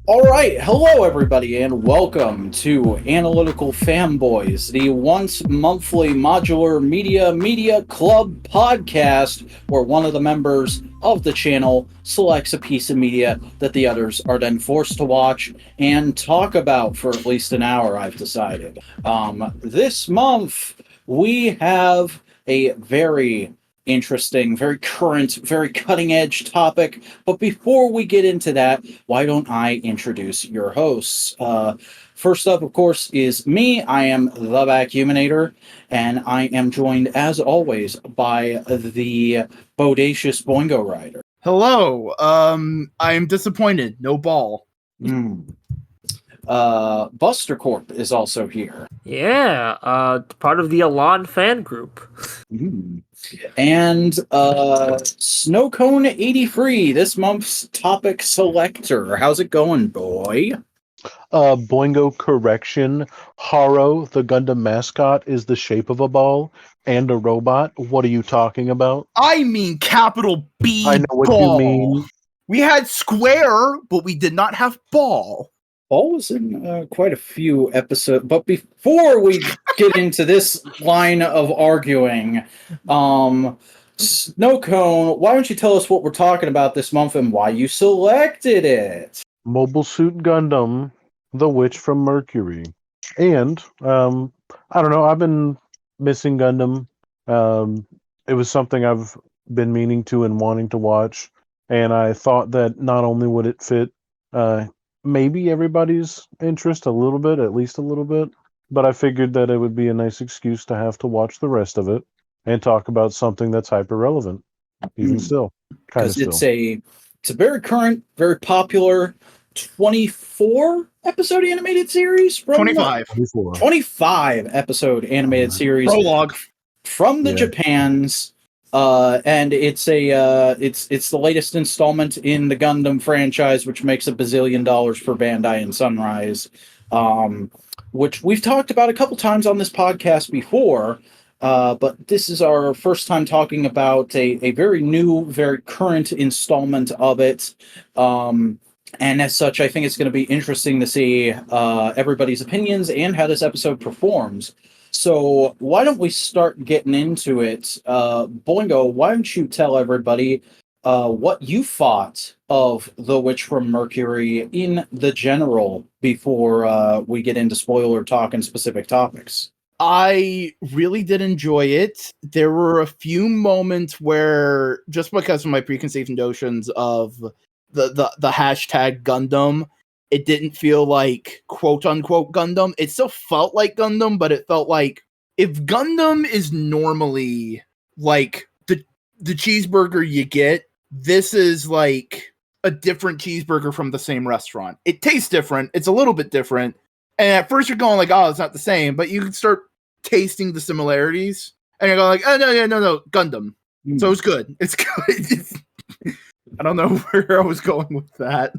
All right, hello everybody, and welcome to Analytical Fanboys, the once monthly modular media club podcast, where one of the members of the channel selects a piece of media that the others are then forced to watch and talk about for at least an hour. I've decided. This month we have a very interesting, very current, very cutting edge topic. But before we get into that, why don't I introduce your hosts? First up, of course, is me. I am the Vacuuminator, and I am joined, as always, by the bodacious Boingo Rider. Hello. I am disappointed. No ball. Mm. Buster Corp is also here. Yeah, part of the Alon fan group. Mm. And Snowcone83, this month's topic selector. How's it going, boy? Boingo correction. Haro, the Gundam mascot, is the shape of a ball and a robot. What are you talking about? I mean capital B I know what ball. you mean. We had square, but we did not have ball. Ball was in quite a few episodes. But before we get into this line of arguing, Snowcone, why don't you tell us what we're talking about this month and why you selected it? Mobile Suit Gundam, the witch from Mercury. And, I don't know, I've been missing Gundam. It was something I've been meaning to and wanting to watch. And I thought that not only would it fit maybe everybody's interest a little bit, at least a little bit, but I figured that it would be a nice excuse to have to watch the rest of it and talk about something that's hyper relevant, even still. Because it's a very current, very popular 24 episode animated series from 25. 25 episode animated series Prologue from the Japans. And it's the latest installment in the Gundam franchise, which makes $1 bazillion for Bandai and Sunrise, which we've talked about a couple times on this podcast before. But this is our first time talking about a very new, very current installment of it. And as such, I think it's going to be interesting to see everybody's opinions and how this episode performs. So why don't we start getting into it? Boingo, why don't you tell everybody what you thought of The Witch from Mercury in the general before we get into spoiler talk and specific topics? I really did enjoy it. There were a few moments where, just because of my preconceived notions of the hashtag Gundam, it didn't feel like quote unquote Gundam. It still felt like Gundam, but it felt like if Gundam is normally like the cheeseburger you get, this is like a different cheeseburger from the same restaurant. It tastes different. It's a little bit different. And at first you're going like, oh, it's not the same, but you can start tasting the similarities. And you're going like, oh, no, Gundam. So it's good. It's good. I don't know where I was going with that.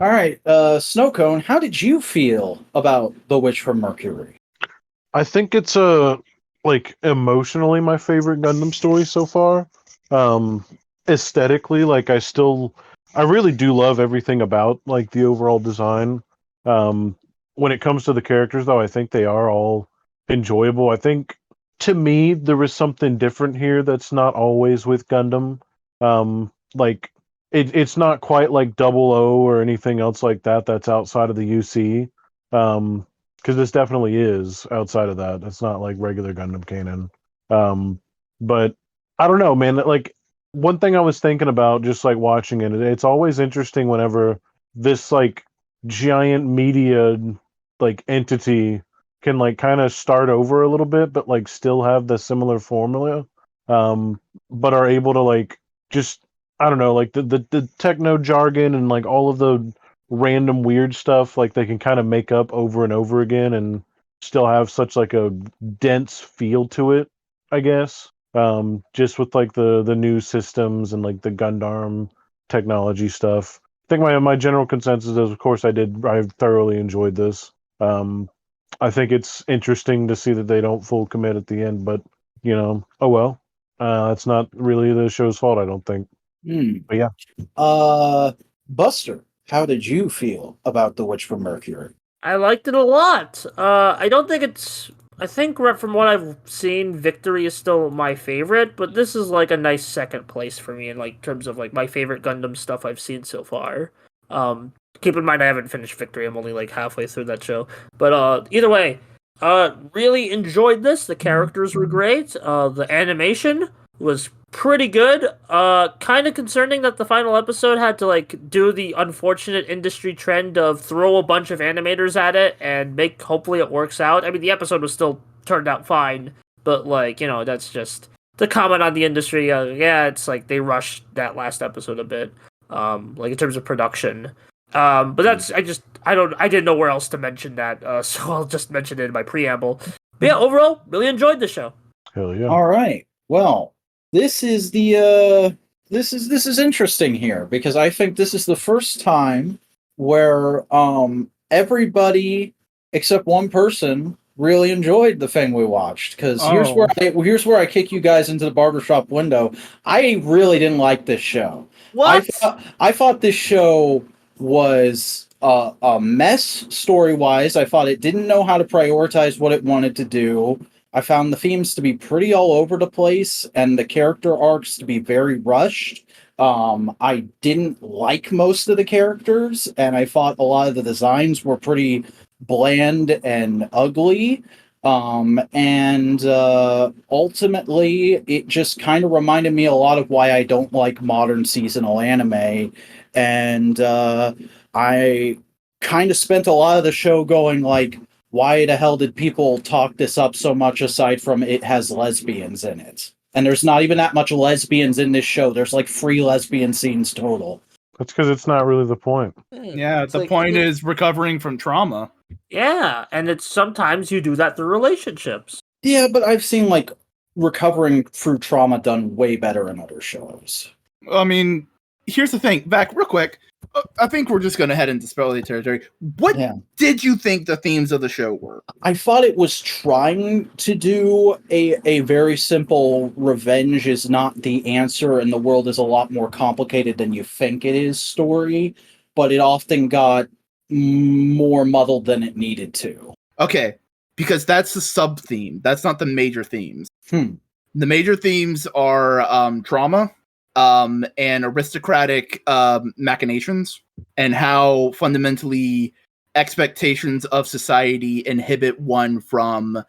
All right, Snowcone, how did you feel about The Witch from Mercury? I think it's emotionally my favorite Gundam story so far. Aesthetically, I really do love everything about like the overall design. When it comes to the characters, though, I think they are all enjoyable. I think to me there was something different here that's not always with Gundam. It's not quite like Double O or anything else like that that's outside of the UC. Because this definitely is outside of that. It's not like regular Gundam canon. But I don't know, man. Like one thing I was thinking about just like watching it, it's always interesting whenever this like giant media like entity can like kind of start over a little bit, but like still have the similar formula. But are able to like just I don't know, like the techno jargon and like all of the random weird stuff, like they can kind of make up over and over again and still have such like a dense feel to it, I guess. Just with like the new systems and like the Gundam technology stuff. I think my general consensus is, of course, I thoroughly enjoyed this. I think it's interesting to see that they don't full commit at the end, but oh well. It's not really the show's fault, I don't think. But yeah. Buster, how did you feel about The Witch from Mercury? I liked it a lot. I don't think it's. I think from what I've seen, Victory is still my favorite, but this is like a nice second place for me in like terms of like my favorite Gundam stuff I've seen so far. Keep in mind I haven't finished Victory. I'm only like halfway through that show, but either way, really enjoyed this. The characters were great. The animation was pretty good. Kind of concerning that the final episode had to like do the unfortunate industry trend of throw a bunch of animators at it and make hopefully it works out. I mean, the episode was still turned out fine, but like, you know, that's just the comment on the industry. Yeah, it's like they rushed that last episode a bit. Like in terms of production. But that's I didn't know where else to mention that. So I'll just mention it in my preamble. But yeah, overall, really enjoyed the show. Hell yeah. All right. Well, this is this is interesting here because I think this is the first time where everybody except one person really enjoyed the thing we watched. Because here's where I kick you guys into the barbershop window. I really didn't like this show. What? I thought this show was a mess story-wise. I thought it didn't know how to prioritize what it wanted to do. I found the themes to be pretty all over the place and the character arcs to be very rushed. I didn't like most of the characters, and I thought a lot of the designs were pretty bland and ugly. And ultimately, it just kind of reminded me a lot of why I don't like modern seasonal anime. And I kind of spent a lot of the show going like, why the hell did people talk this up so much aside from it has lesbians in it? And there's not even that much lesbians in this show. There's like 3 lesbian scenes total. That's because it's not really the point. Yeah, the point is recovering from trauma. Yeah, and it's sometimes you do that through relationships. Yeah, but I've seen like recovering through trauma done way better in other shows. I mean, here's the thing. Back real quick. I think we're just going to head into spoiler territory. What did you think the themes of the show were? I thought it was trying to do a very simple revenge is not the answer and the world is a lot more complicated than you think it is story, but it often got more muddled than it needed to. Okay, because that's the sub-theme. That's not the major themes. The major themes are trauma, and aristocratic machinations, and how fundamentally expectations of society inhibit one from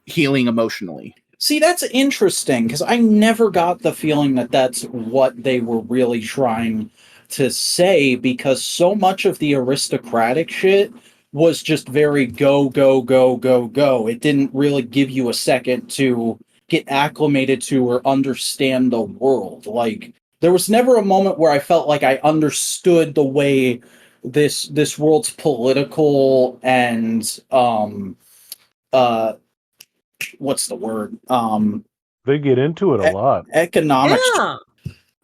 healing emotionally. See, that's interesting, because I never got the feeling that that's what they were really trying to say, because so much of the aristocratic shit was just very go, go, go, go, go. It didn't really give you a second to get acclimated to or understand the world. Like, there was never a moment where I felt like I understood the way this world's political and what's the word? They get into it a lot. Economic.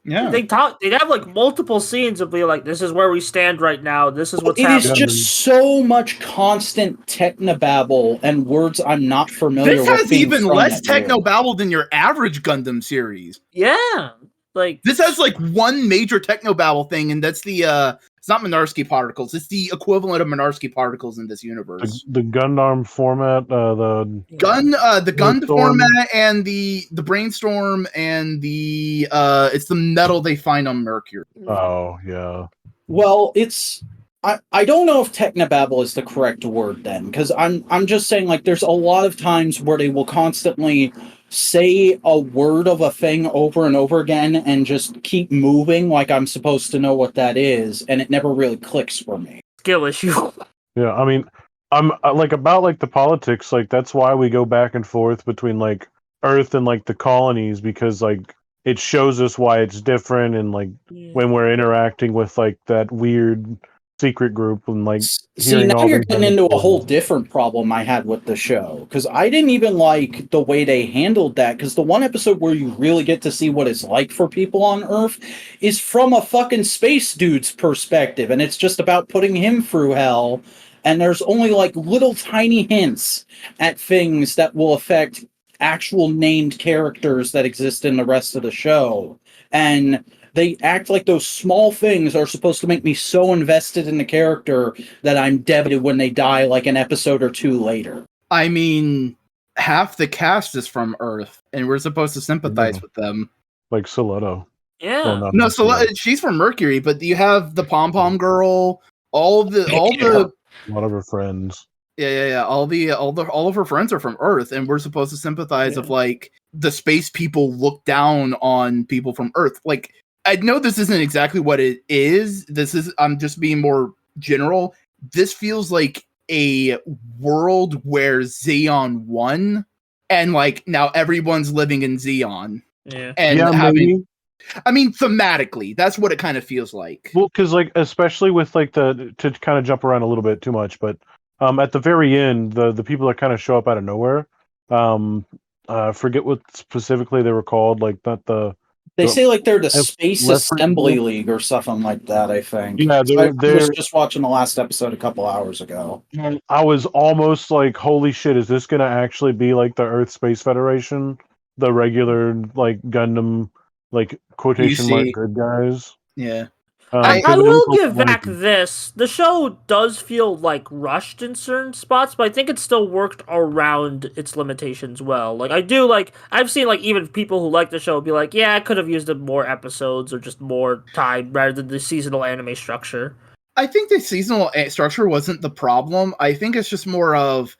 Yeah. They'd have like multiple scenes of being like, this is where we stand right now, this is what's It happening. is just so much constant technobabble and words I'm not familiar with. This has being even thrown less at you. technobabble than your average Gundam series. Yeah. Like, This has like one major technobabble thing, and that's the it's not Minarsky particles. It's the equivalent of Minarsky particles in this universe. The Gundam format, the Gun Brainstorm. format, and the brainstorm, and the it's the metal they find on Mercury. oh yeah, Well, it's I don't know if technobabble is the correct word then, because I'm just saying like there's a lot of times where they will constantly say a word of a thing over and over again and just keep moving like I'm supposed to know what that is, and it never really clicks for me. skill issue. yeah. I mean, I'm like about like the politics. Like that's why we go back and forth between like Earth and like the colonies, because like it shows us why it's different, and like when we're interacting with like that weird secret group and like See, now you're getting into a whole different problem I had with the show, because I didn't even like the way they handled that, because the one episode where you really get to see what it's like for people on Earth is from a fucking space dude's perspective, and it's just about putting him through hell, and there's only like little tiny hints at things that will affect actual named characters that exist in the rest of the show. And they act like those small things are supposed to make me so invested in the character that I'm devastated when they die like an episode or two later. I mean, half the cast is from Earth, and we're supposed to sympathize with them. Like Soleto. Yeah. Well, not No, Soleto. so she's from Mercury, but you have the Pom Pom Girl, all the A lot of her friends. all of her friends are from Earth, and we're supposed to sympathize of like the space people look down on people from Earth. Like, I know this isn't exactly what it is. I'm just being more general. This feels like a world where Xeon won, and like now everyone's living in Xeon. Yeah. And Maybe. I mean, thematically, that's what it kind of feels like. Well, because like especially with like to kind of jump around a little bit too much, but at the very end, the people that kind of show up out of nowhere, forget what specifically they were called. Like not the. They say like they're the Space Left Assembly people. League or something like that, I think. Yeah, I was just watching the last episode a couple hours ago. I was almost like, holy shit, is this going to actually be like the Earth Space Federation? The regular, like, Gundam, like, quotation mark good guys? Yeah. I 'cause it will was give like- back this. The show does feel like rushed in certain spots, but I think it still worked around its limitations well. Like I've seen like even people who like the show be like, yeah, I could have used more episodes or just more time rather than the seasonal anime structure. I think the seasonal structure wasn't the problem. I think it's just more of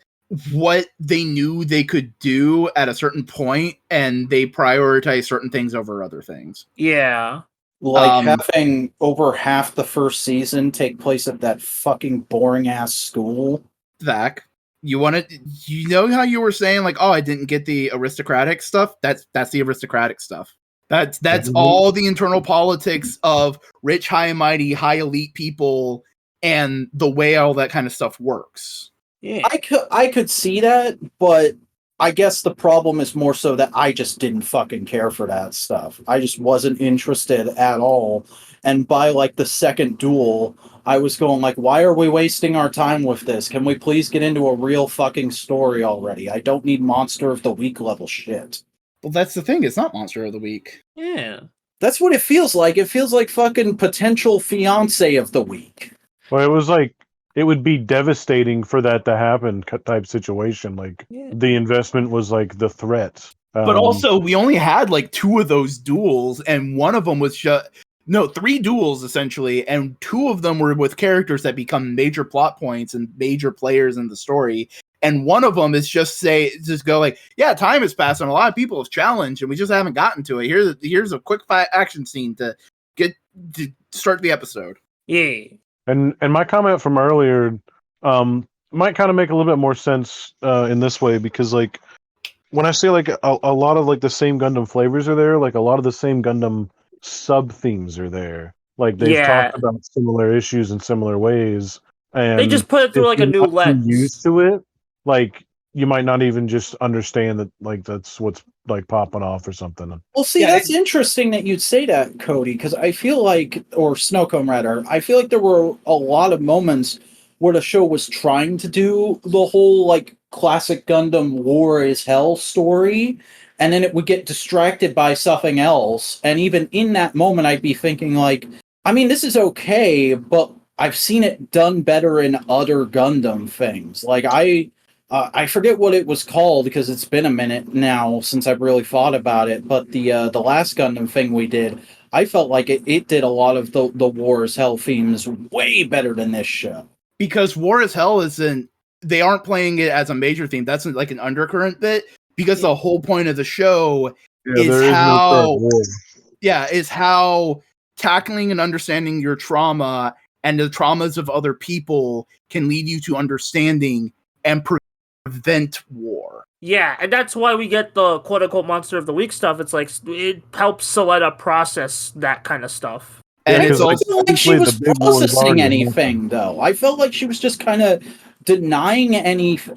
what they knew they could do at a certain point, and they prioritized certain things over other things. Yeah. Like having over half the first season take place at that fucking boring ass school. Zach, you know how you were saying like, oh, I didn't get the aristocratic stuff? That's the aristocratic stuff. That's all the internal politics of rich, high and mighty, high elite people, and the way all that kind of stuff works. Yeah. I could see that, but I guess the problem is more so that I just didn't fucking care for that stuff. I just wasn't interested at all. And by like the second duel, I was going like, why are we wasting our time with this? Can we please get into a real fucking story already? I don't need Monster of the Week level shit. Well, that's the thing. It's not Monster of the Week. Yeah. That's what it feels like. It feels like fucking potential fiance of the week. Well, it was like, it would be devastating for that to happen type situation. Like, the investment was like the threat. But also, we only had like 2 of those duels, and one of them was just... No, 3 duels, essentially, and 2 of them were with characters that become major plot points and major players in the story. And one of them is just go like, yeah, time has passed, and a lot of people have challenged, and we just haven't gotten to it. Here's a quick action scene to start the episode. Yeah. And my comment from earlier might kind of make a little bit more sense in this way, because like when I say like a lot of like the same Gundam flavors are there, like a lot of the same Gundam sub themes are there. Like they've talked about similar issues in similar ways, and they just put it through like a new lens. Used to it, like you might not even just understand that like that's what's like popping off or something. Well, see, that's interesting that you'd say that, Cody, because I feel like, or Snowcomb rather, I feel like there were a lot of moments where the show was trying to do the whole like classic Gundam war is hell story, and then it would get distracted by something else. And even in that moment, I'd be thinking like, I mean, this is okay, but I've seen it done better in other Gundam things. Like I forget what it was called because it's been a minute now since I've really thought about it. But the last Gundam thing we did, I felt like it did a lot of the War is Hell themes way better than this show. Because War is Hell they aren't playing it as a major theme. That's like an undercurrent bit. Because the whole point of the show is how tackling and understanding your trauma and the traumas of other people can lead you to understanding and prevent war. Yeah, and that's why we get the quote-unquote Monster of the Week stuff. It's like, it helps Soleta process that kind of stuff. And it's also not like she was processing anything, though. I felt like she was just kind of denying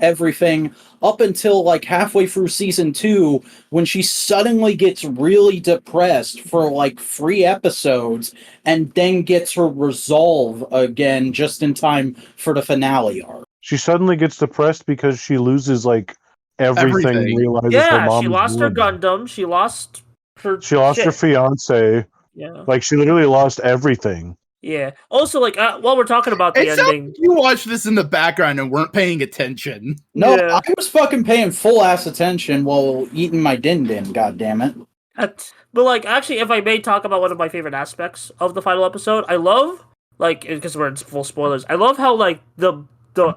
everything up until like halfway through season 2, when she suddenly gets really depressed for like 3 episodes and then gets her resolve again just in time for the finale arc. She suddenly gets depressed because she loses like everything, Everything. realizes her Yeah, mom she is lost her ruined. Gundam. She lost her. She lost her shit. fiance. Yeah. Like, she literally lost everything. Yeah. Also, like, while we're talking about the It sounds ending, like you watched this in the background and weren't paying attention. No, Yeah. I was fucking paying full ass attention while eating my din din. God damn it! but like, actually, if I may talk about one of my favorite aspects of the final episode, I love, like, because we're in full spoilers. I love how like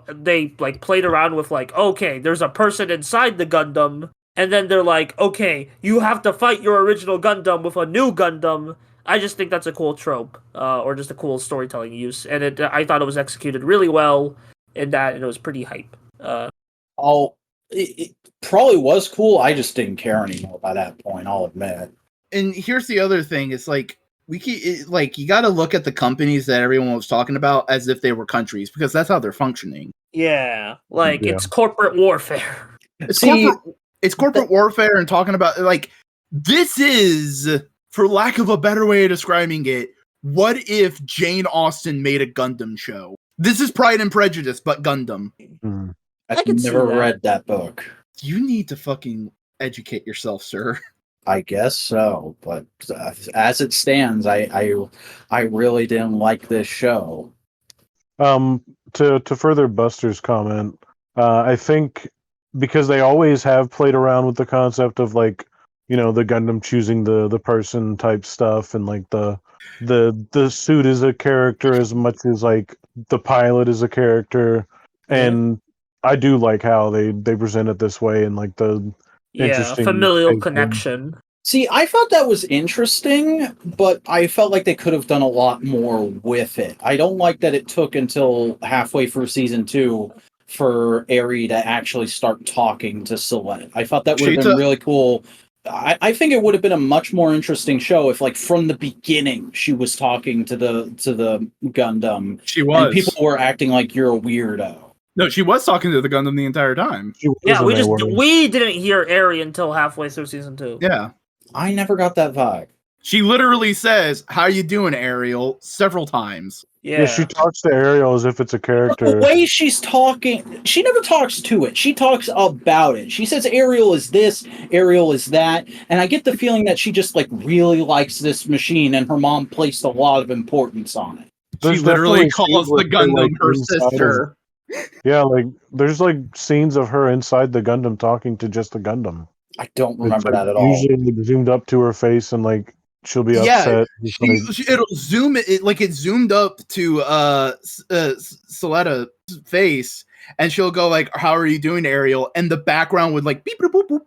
they like played around with like, okay, there's a person inside the Gundam, and then they're like, okay, you have to fight your original Gundam with a new Gundam. I just think that's a cool trope, or just a cool storytelling use, and I thought it was executed really well in that, and it was pretty hype. It probably was cool. I just didn't care anymore by that point. I'll admit. And here's the other thing: it's like you got to look at the companies that everyone was talking about as if they were countries, because that's how they're functioning. Yeah, like Yeah. it's corporate warfare. It's corporate warfare, and talking about like this is, for lack of a better way of describing it, what if Jane Austen made a Gundam show? This is Pride and Prejudice, but Gundam. Mm. I've can see never that. read that book. You need to fucking educate yourself, sir. I guess so, but as it stands, I really didn't like this show. To further Buster's comment, I think because they always have played around with the concept of like, the Gundam choosing the person type stuff, and like the suit is a character as much as like the pilot is a character, and I do like how they present it this way, and like the interesting familial thinking. connection. See, I thought that was interesting, but I felt like they could have done a lot more with it. I don't like that it took until halfway through season 2 for Eri to actually start talking to Celeste. I thought that would have been really cool. I think it would have been a much more interesting show if, like, from the beginning, she was talking to the Gundam. She was. And people were acting like you're a weirdo. No, she was talking to the Gundam the entire time. Yeah, we didn't hear Eri until halfway through season 2. Yeah. I never got that vibe. She literally says, "How you doing, Ariel?" several times. Yeah, she talks to Ariel as if it's a character. The way she's talking, she never talks to it. She talks about it. She says Ariel is this, Ariel is that, and I get the feeling that she just like really likes this machine, and her mom placed a lot of importance on it. She literally calls the Gundam her sister. Yeah, like there's like scenes of her inside the Gundam talking to just the Gundam. I don't remember It's, that at all. Usually like, zoomed up to her face, and like she'll be upset. It'll zoom it like it zoomed up to Soletta's face, and she'll go like, "How are you doing, Ariel?" And the background would like beep boop boop boop,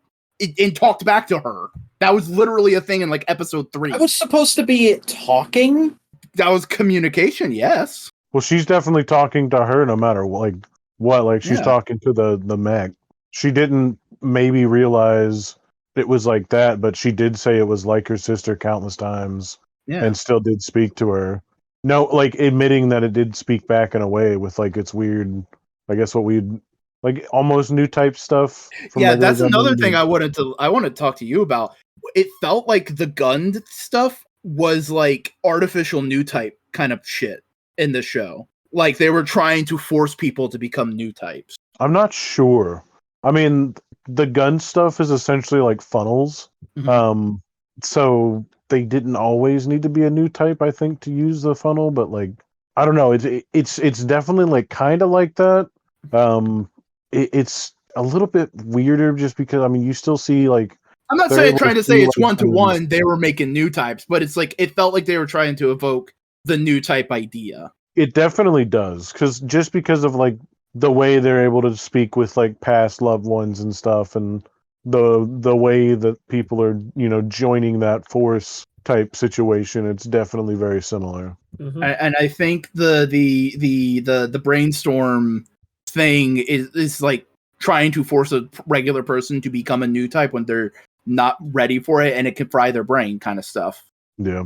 and talked back to her. That was literally a thing in like episode 3. That was supposed to be it talking. That was communication, yes. Well, she's definitely talking to her no matter what. Like she's talking to the mech. She didn't maybe realize it was like that, but she did say it was like her sister countless times, and still did speak to her. No, like admitting that it did speak back in a way with like its weird, I guess what we'd like almost new type stuff. Yeah, that's another thing I wanted to talk to you about. It felt like the Gund stuff was like artificial new type kind of shit in the show. Like they were trying to force people to become new types. I'm not sure. I mean, the gun stuff is essentially like funnels. Mm-hmm. So they didn't always need to be a new type, I think, to use the funnel. But like, I don't know. It's definitely like kind of like that. It's a little bit weirder just because I mean, you still see like. I'm not trying to say it's one-to-one. They were making new types, but it's like it felt like they were trying to evoke the new type idea. It definitely does, because of like the way they're able to speak with like past loved ones and stuff, and the way that people are joining that force type situation. It's definitely very similar. Mm-hmm. And I think the brainstorm thing is like trying to force a regular person to become a new type when they're not ready for it, and it can fry their brain, kind of stuff. Yeah,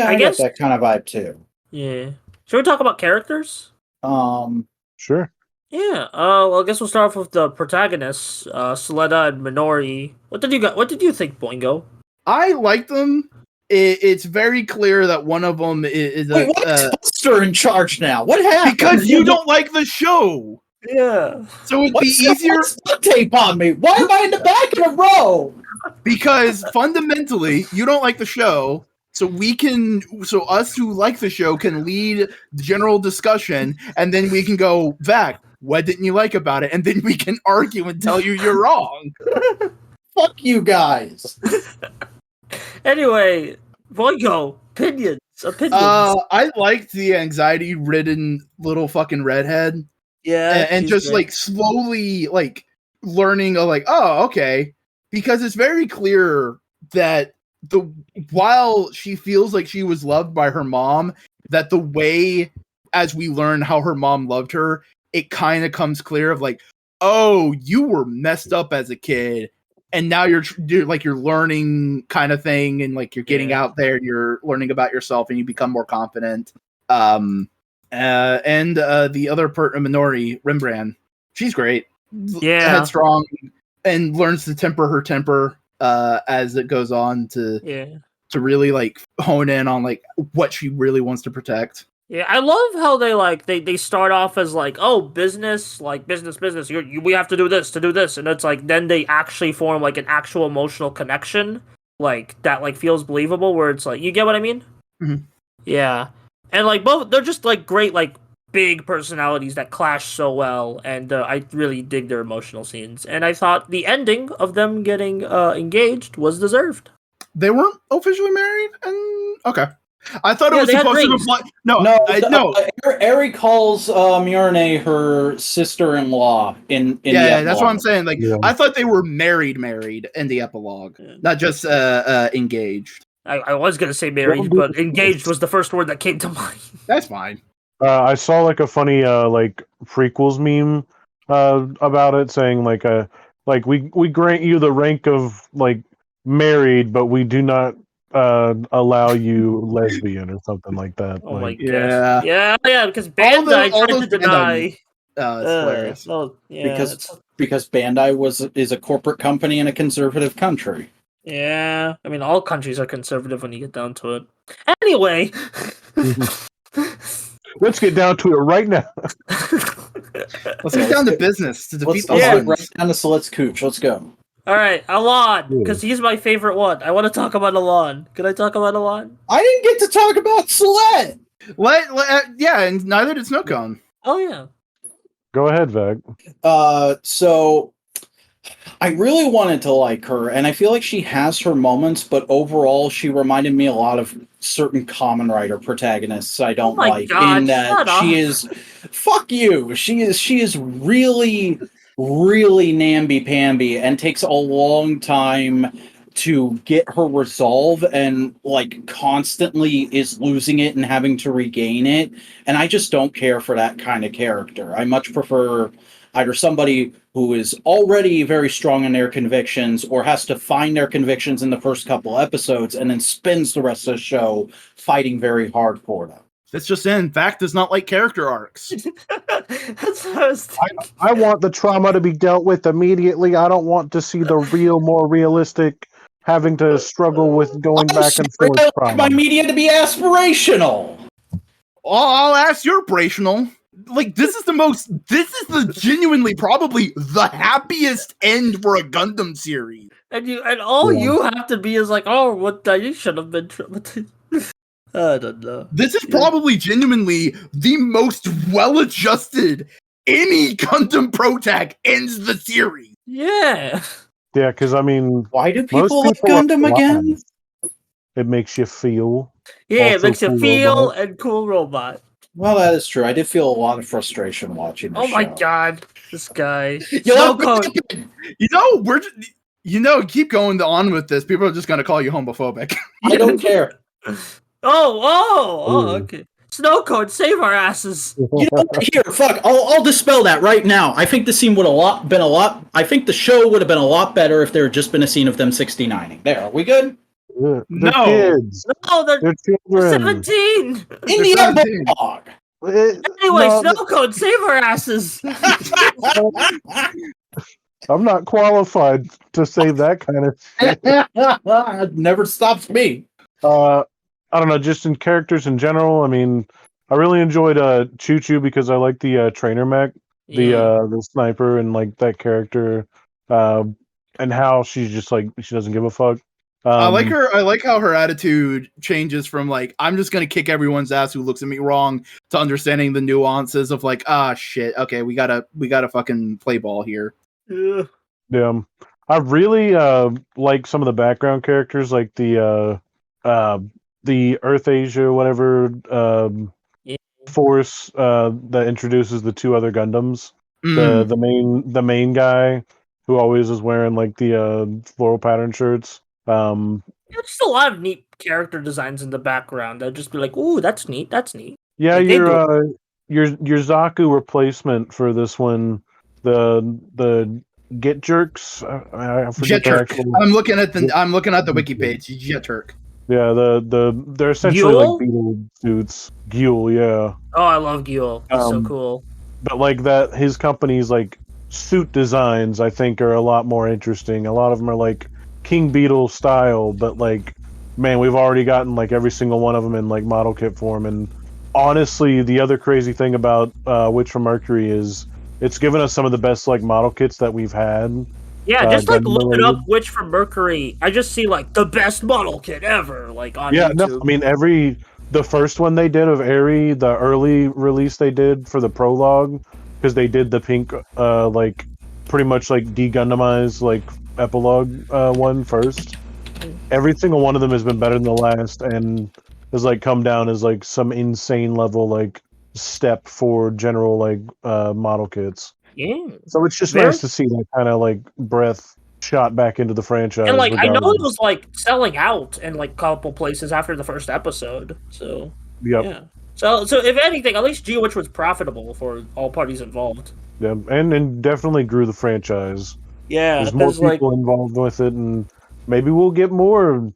I guess that kind of vibe too. Yeah. Should we talk about characters? Sure. Yeah. Well, I guess we'll start off with the protagonists, Soleta and Minori. What did you think, Boingo? I like them. It's very clear that one of them is. Wait, what's Buster in charge now? What happened? Because you don't like the show. Yeah. So it'd be What's easier duct tape on me? Why am I in the back in a row? because fundamentally you don't like the show. So us who like the show can lead general discussion, and then we can go, Vac, what didn't you like about it? And then we can argue and tell you you're wrong. Fuck you guys. Anyway, Voigo, opinions. I liked the anxiety-ridden little fucking redhead. Yeah, and she's just great. like slowly like learning like, oh, okay, because it's very clear that while she feels like she was loved by her mom, that the way as we learn how her mom loved her, it kind of comes clear of like, oh, you were messed up as a kid, and now you're learning kind of thing, and like you're getting out there and you're learning about yourself and you become more confident. And the other Minori, Rembrandt, she's great. Yeah. Headstrong, and learns to temper her temper as it goes on to really like hone in on like what she really wants to protect. Yeah, I love how they start off as like, oh, business, like business. We have to do this, and it's like then they actually form like an actual emotional connection, like that like feels believable. Where it's like, you get what I mean? Mm-hmm. Yeah, and like both, they're just like great like big personalities that clash so well, and I really dig their emotional scenes. And I thought the ending of them getting engaged was deserved. They weren't officially married, and okay. I thought it was they had supposed to rings. imply. No. Eri calls Mjorne her sister-in-law in the epilogue. That's what I'm saying. Like, I thought they were married in the epilogue, not just engaged. I was gonna say married, but engaged was the first word that came to mind. That's fine. I saw like a funny like prequels meme about it, saying like we grant you the rank of like married, but we do not allow you lesbian or something like that. Oh like, my gosh. Yeah, because Bandai tried to deny. It's hilarious. Because Bandai is a corporate company in a conservative country. Yeah, I mean all countries are conservative when you get down to it. Anyway, let's get down to it right now. Let's get down to business to defeat the Huns. Right down to Let's Cooch. Let's go. All right, Alon, because he's my favorite one. I want to talk about Alon. Can I talk about Alon? I didn't get to talk about Celeste. Yeah, and neither did Snowcone. Oh yeah. Go ahead, Veg. So I really wanted to like her, and I feel like she has her moments, but overall, she reminded me a lot of certain Kamen Rider protagonists I don't like. God, in that she is, fuck you. She is really, really namby-pamby, and takes a long time to get her resolve, and like constantly is losing it and having to regain it. And I just don't care for that kind of character. I much prefer either somebody who is already very strong in their convictions, or has to find their convictions in the first couple episodes and then spends the rest of the show fighting very hard for them. That's just in fact does not like character arcs. That's what I was thinking. I want the trauma to be dealt with immediately. I don't want to see the more realistic having to struggle with going back and forth. I like my media to be aspirational. I'll ask your aspirational. Like, this is the genuinely probably the happiest end for a Gundam series. And all you have to be is like, oh, what you should have been. I don't know. This is probably genuinely the most well-adjusted any Gundam protag ends the series. Yeah. Yeah, because I mean, why do people like Gundam again? It makes you feel. Yeah, it makes you cool feel robot. and cool robot. Well, that is true. I did feel a lot of frustration watching this show. My god, this guy. Keep going on with this. People are just going to call you homophobic. I don't care. Okay. Snowcone, save our asses. Here, fuck. I'll dispel that right now. I think the scene would have been a lot. I think the show would have been a lot better if there had just been a scene of them 69ing. There, are we good? They're No. kids. No, they're children. 17. In the epilogue. Anyway, Snowcone, save our asses. I'm not qualified to say that kind of shit. It never stops me. I don't know, just in characters in general. I mean, I really enjoyed Choo Choo because I like the trainer mech. the sniper, and like that character, and how she's just like she doesn't give a fuck. I like her. I like how her attitude changes from like I'm just gonna kick everyone's ass who looks at me wrong to understanding the nuances of like shit. Okay, we gotta fucking play ball here. Yeah. Yeah, I really like some of the background characters, like the Earth Asia whatever Yeah. force that introduces the two other Gundams. Mm. The main guy who always is wearing like the floral pattern shirts. There's just a lot of neat character designs in the background. I'd just be like, "Ooh, that's neat. That's neat." Yeah, Like, they do. your Zaku replacement for this one, the Get Jerks. I forget Jet the Turk. actual. I'm looking at the wiki page. Jet Turk. Yeah, they're essentially Gyul? like beetle suits. Gyul, yeah. Oh, I love Gyul. He's so cool. But like that, his company's like suit designs, I think, are a lot more interesting. A lot of them are like King Beetle style, but like, man, we've already gotten like every single one of them in like model kit form. And honestly, the other crazy thing about Witch from Mercury is it's given us some of the best like model kits that we've had. Yeah, just like Gundam looking up related. Witch from Mercury, I just see like the best model kit ever, like on Yeah, YouTube. no, I mean the first one they did of Aerie, the early release they did for the prologue, because they did the pink like pretty much like de-Gundamized like epilogue one first. Every single one of them has been better than the last, and has like come down as like some insane level like step for general like model kits. Yeah. So it's just Very- nice to see that kind of like breath shot back into the franchise. And like I know it regardless. was like selling out in like a couple places after the first episode. So Yep. yeah. So if anything, at least G-Witch was profitable for all parties involved. Yeah, and definitely grew the franchise. Yeah, There's more because people involved with it, and maybe we'll get more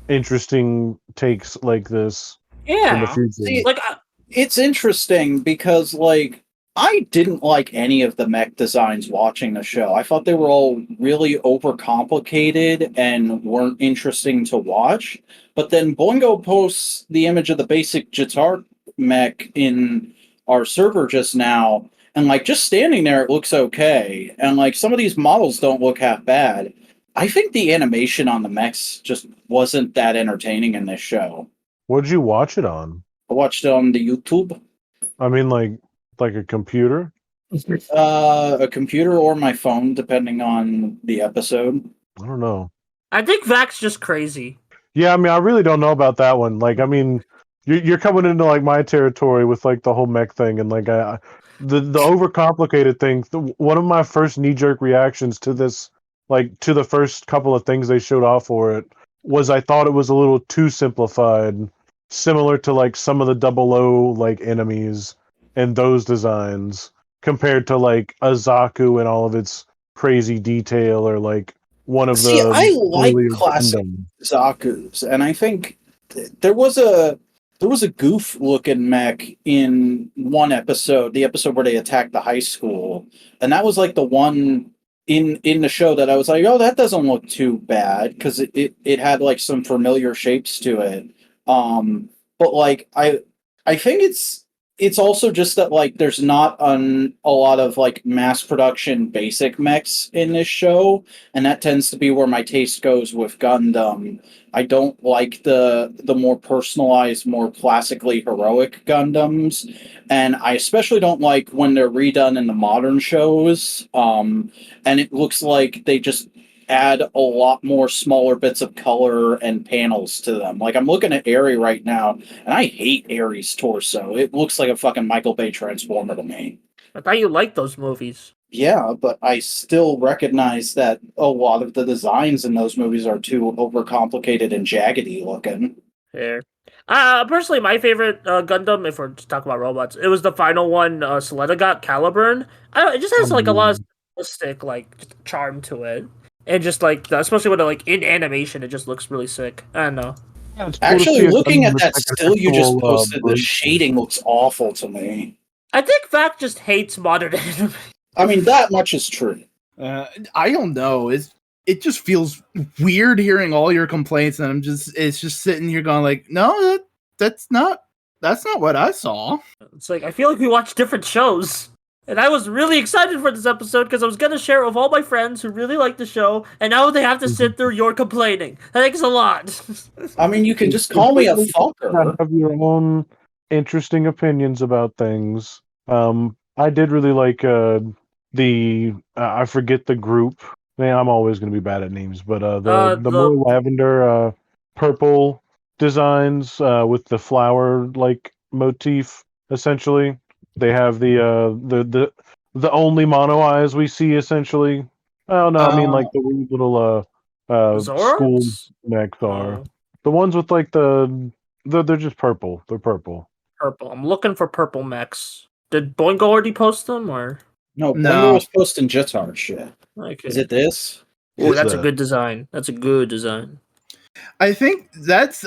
interesting takes like this in the yeah, future. See, like it's interesting because like I didn't like any of the mech designs watching the show. I thought they were all really overcomplicated and weren't interesting to watch. But then Boingo posts the image of the basic Jitar mech in our server just now, and like just standing there it looks okay. And like some of these models don't look half bad. I think the animation on the mechs just wasn't that entertaining in this show. What'd you watch it on? I watched it on the YouTube. I mean, like a computer. A computer or my phone, depending on the episode. I don't know. I think Vac's just crazy. Yeah, I mean, I really don't know about that one. Like, I mean, you're coming into like my territory with like the whole mech thing, and like the overcomplicated thing. One of my first knee jerk reactions to this, like to the first couple of things they showed off for it, was I thought it was a little too simplified, similar to like some of the 00 like enemies and those designs compared to like a Zaku and all of its crazy detail, or like one of See, the I like earlier classic Gundam. Zaku's, and I think there was a goof looking mech in one episode, the episode where they attacked the high school, and that was like the one in the show that I was like, oh, that doesn't look too bad because it had like some familiar shapes to it. But like I think it's also just that like there's not a lot of like mass production basic mechs in this show, and that tends to be where my taste goes with Gundam. I don't like the more personalized, more classically heroic Gundams, and I especially don't like when they're redone in the modern shows. And it looks like they just add a lot more smaller bits of color and panels to them. Like I'm looking at Aerie right now, and I hate Aerie's torso. It looks like a fucking Michael Bay Transformer to me. I thought you liked those movies. Yeah, but I still recognize that a lot of the designs in those movies are too overcomplicated and jaggedy looking. Fair. Personally, my favorite Gundam, if we're just talking about robots, it was the final one, Seledagot Caliburn. It just has like a lot of stylistic like just charm to it, and just like especially when like in animation, it just looks really sick. I don't know. Yeah, it's cool to Actually, see a looking Gundam at with, that like, a still you just sexual, posted, the break. shading looks awful to me. I think Vac just hates modern anime. I mean, that much is true. I don't know. It just feels weird hearing all your complaints, and it's just sitting here going like, no, that's not what I saw. It's like I feel like we watch different shows. And I was really excited for this episode because I was going to share it with all my friends who really like the show, and now they have to sit through your complaining. Thanks a lot. I mean, you can just call me a fucker. Have your own interesting opinions about things. I did really like I forget the group. Man, I'm always going to be bad at names, but the more lavender, purple designs with the flower like motif. Essentially, they have the only mono eyes we see. Essentially, oh no, I mean like the weird little school Zords? mechs are the ones with like they're just purple. They're purple. Purple. I'm looking for purple mechs. Did Boingo already post them, or? No, Boingo was posting Jitard shit. Okay. Is it this? Oh, that's a good design. That's a good design. I think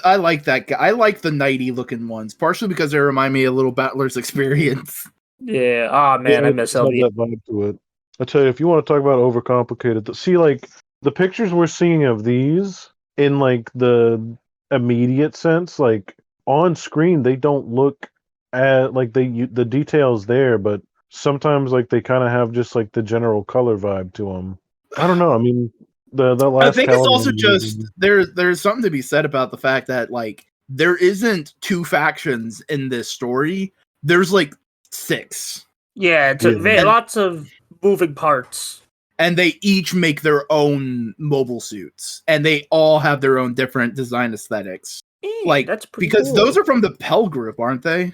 I like that guy. I like the nighty looking ones, partially because they remind me a little Battler's Experience. Yeah. Ah, man, I miss LB. That vibe to it. I tell you, if you want to talk about overcomplicated, see like the pictures we're seeing of these in like the immediate sense, like on screen, they don't look at like the details there, but sometimes like they kind of have just like the general color vibe to them. I don't know. I mean, the last. I think it's also just there's something to be said about the fact that like there isn't two factions in this story. There's like 6. Yeah, lots of moving parts. And they each make their own mobile suits, and they all have their own different design aesthetics. Like that's pretty because cool. those are from the Pell group, aren't they?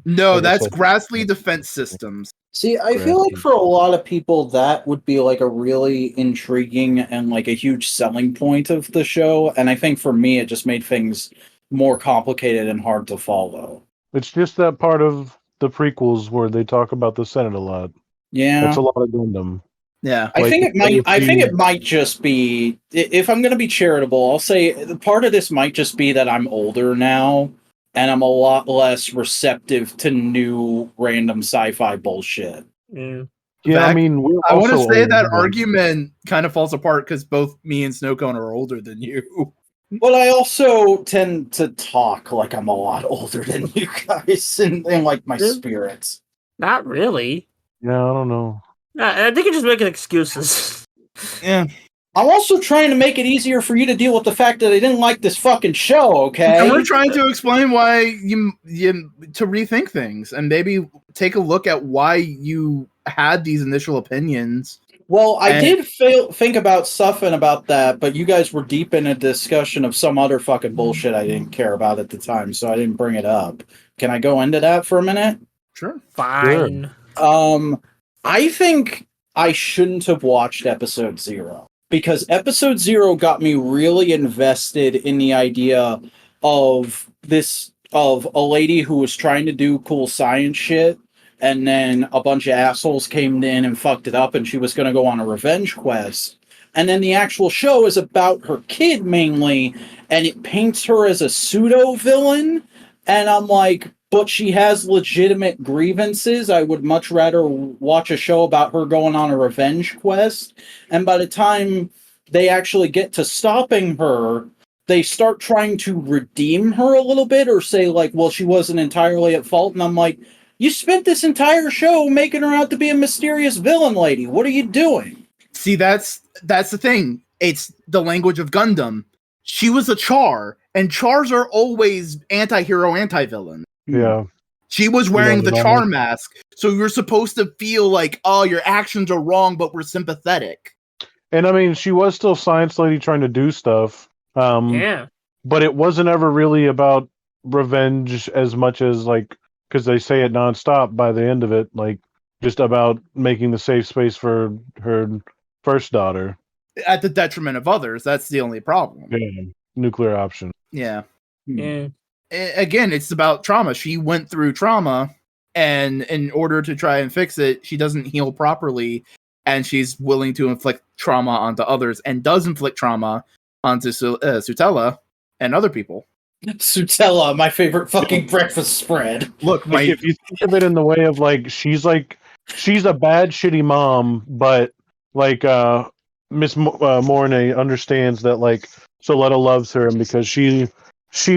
No, that's Grassley Defense Systems. See, I feel like for a lot of people, that would be like a really intriguing and like a huge selling point of the show. And I think for me, it just made things more complicated and hard to follow. It's just that part of the prequels where they talk about the Senate a lot. Yeah, it's a lot of Gundam. Yeah, I think it might just be. If I'm going to be charitable, I'll say part of this might just be that I'm older now. And I'm a lot less receptive to new random sci-fi bullshit. Yeah, I mean, I want to say that argument kind of falls apart because both me and Snowcone are older than you. But I also tend to talk like I'm a lot older than you guys in like my spirits. Not really. Yeah, I don't know. I think you're just making excuses. Yeah. I'm also trying to make it easier for you to deal with the fact that I didn't like this fucking show, okay? And we're trying to explain why you to rethink things and maybe take a look at why you had these initial opinions. Well, I did think about stuff and about that, but you guys were deep in a discussion of some other fucking bullshit I didn't care about at the time, so I didn't bring it up. Can I go into that for a minute? Sure. Fine. I think I shouldn't have watched episode 0. Because episode 0 got me really invested in the idea of a lady who was trying to do cool science shit, and then a bunch of assholes came in and fucked it up, and she was going to go on a revenge quest. And then the actual show is about her kid mainly, and it paints her as a pseudo-villain, and I'm like, but she has legitimate grievances. I would much rather watch a show about her going on a revenge quest. And by the time they actually get to stopping her, they start trying to redeem her a little bit or say like, well, she wasn't entirely at fault. And I'm like, you spent this entire show making her out to be a mysterious villain lady. What are you doing? See, that's the thing. It's the language of Gundam. She was a Char, and Chars are always anti-hero, anti-villain. Yeah. She was wearing the Char mask, so you're supposed to feel like, oh, your actions are wrong, but we're sympathetic. And I mean, she was still Science Lady trying to do stuff. Yeah. But it wasn't ever really about revenge as much as, like, because they say it nonstop by the end of it, like, just about making the safe space for her first daughter. At the detriment of others, that's the only problem. Yeah. Nuclear option. Yeah. Yeah. Again, it's about trauma. She went through trauma, and in order to try and fix it, she doesn't heal properly, and she's willing to inflict trauma onto others, and does inflict trauma onto Sutella and other people. Sutella, my favorite fucking breakfast spread. Look, if you think of it in the way of she's a bad, shitty mom, but like Miss Mornay understands that like Soletta loves her, and because she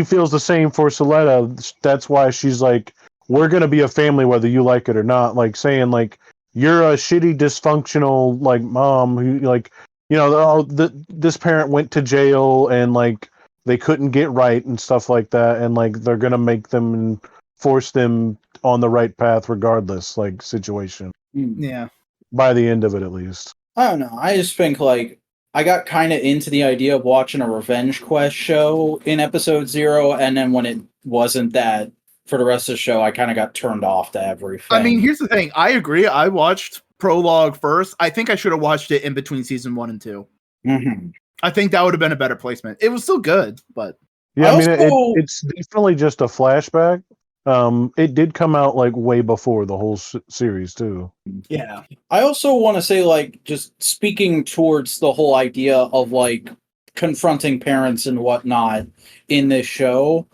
feels the same for Soletta, that's why she's like, we're gonna be a family whether you like it or not. Like saying like, you're a shitty, dysfunctional like mom who like this parent went to jail and like they couldn't get right and stuff like that, and like they're gonna make them and force them on the right path regardless, like situation. Yeah. By the end of it, at least. I don't know. I just think like I got kind of into the idea of watching a Revenge Quest show in episode 0, and then when it wasn't that for the rest of the show, I kind of got turned off to everything. I mean, here's the thing. I agree. I watched Prologue first. I think I should have watched it in between season 1 and 2. Mm-hmm. I think that would have been a better placement. It was still good, but yeah, I mean, it's definitely just a flashback. It did come out like way before the whole series too. yeah. I also want to say, like, just speaking towards the whole idea of like confronting parents and whatnot in this show.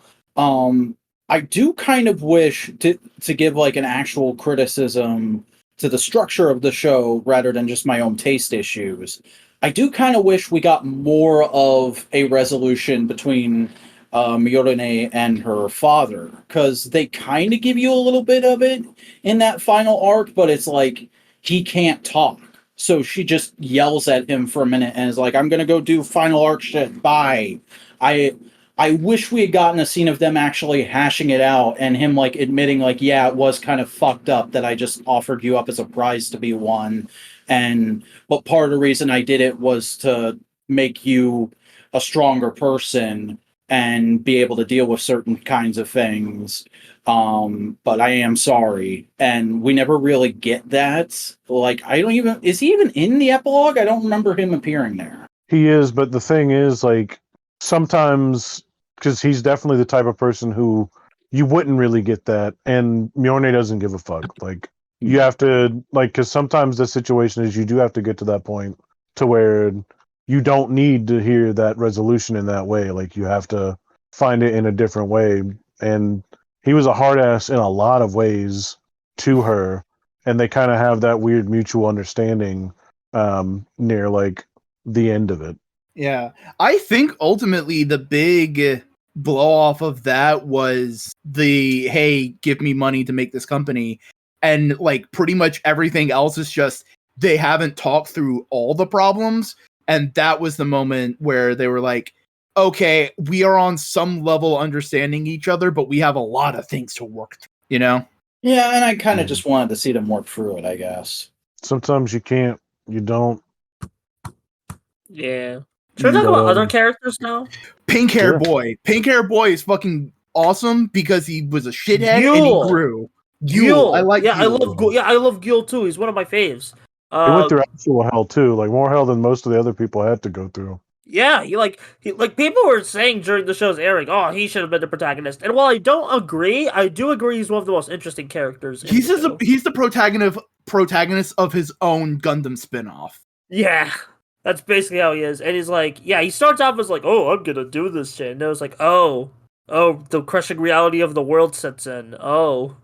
I do kind of wish to give like an actual criticism to the structure of the show rather than just my own taste issues. I do kind of wish we got more of a resolution between Miorine and her father, because they kind of give you a little bit of it in that final arc, but it's like he can't talk. So she just yells at him for a minute and is like, I'm going to go do final arc shit. Bye. I wish we had gotten a scene of them actually hashing it out and him like admitting like, yeah, it was kind of fucked up that I just offered you up as a prize to be won. But part of the reason I did it was to make you a stronger person and be able to deal with certain kinds of things. But I am sorry. And we never really get that. Like, is he even in the epilogue? I don't remember him appearing there. He is, but the thing is, like, sometimes, because he's definitely the type of person who you wouldn't really get that, and Mjolnir doesn't give a fuck. Like, you have to, like, because sometimes the situation is you do have to get to that point to where you don't need to hear that resolution in that way. Like, you have to find it in a different way. And he was a hard ass in a lot of ways to her, and they kind of have that weird mutual understanding near like the end of it. Yeah. I think ultimately the big blow off of that was the, hey, give me money to make this company. And like pretty much everything else is just they haven't talked through all the problems. And that was the moment where they were like, okay, we are on some level understanding each other, but we have a lot of things to work through, you know? Yeah, and I kind of just wanted to see them work through it, I guess. Sometimes you can't, you don't. Yeah. Should we talk about other characters now? Pink Hair Boy. Pink Hair Boy is fucking awesome because he was a shithead and he grew. Gule. I like Gule. I love Gule. Yeah, I love Gule too. He's one of my faves. He went through actual hell too, like more hell than most of the other people had to go through. Yeah, he people were saying during the show's airing, oh, he should have been the protagonist. And while I don't agree, I do agree he's one of the most interesting characters. He's the protagonist of his own Gundam spin-off. Yeah, that's basically how he is. And he's like, yeah, he starts off as like, oh, I'm gonna do this shit. And it was like, oh, the crushing reality of the world sets in. Oh.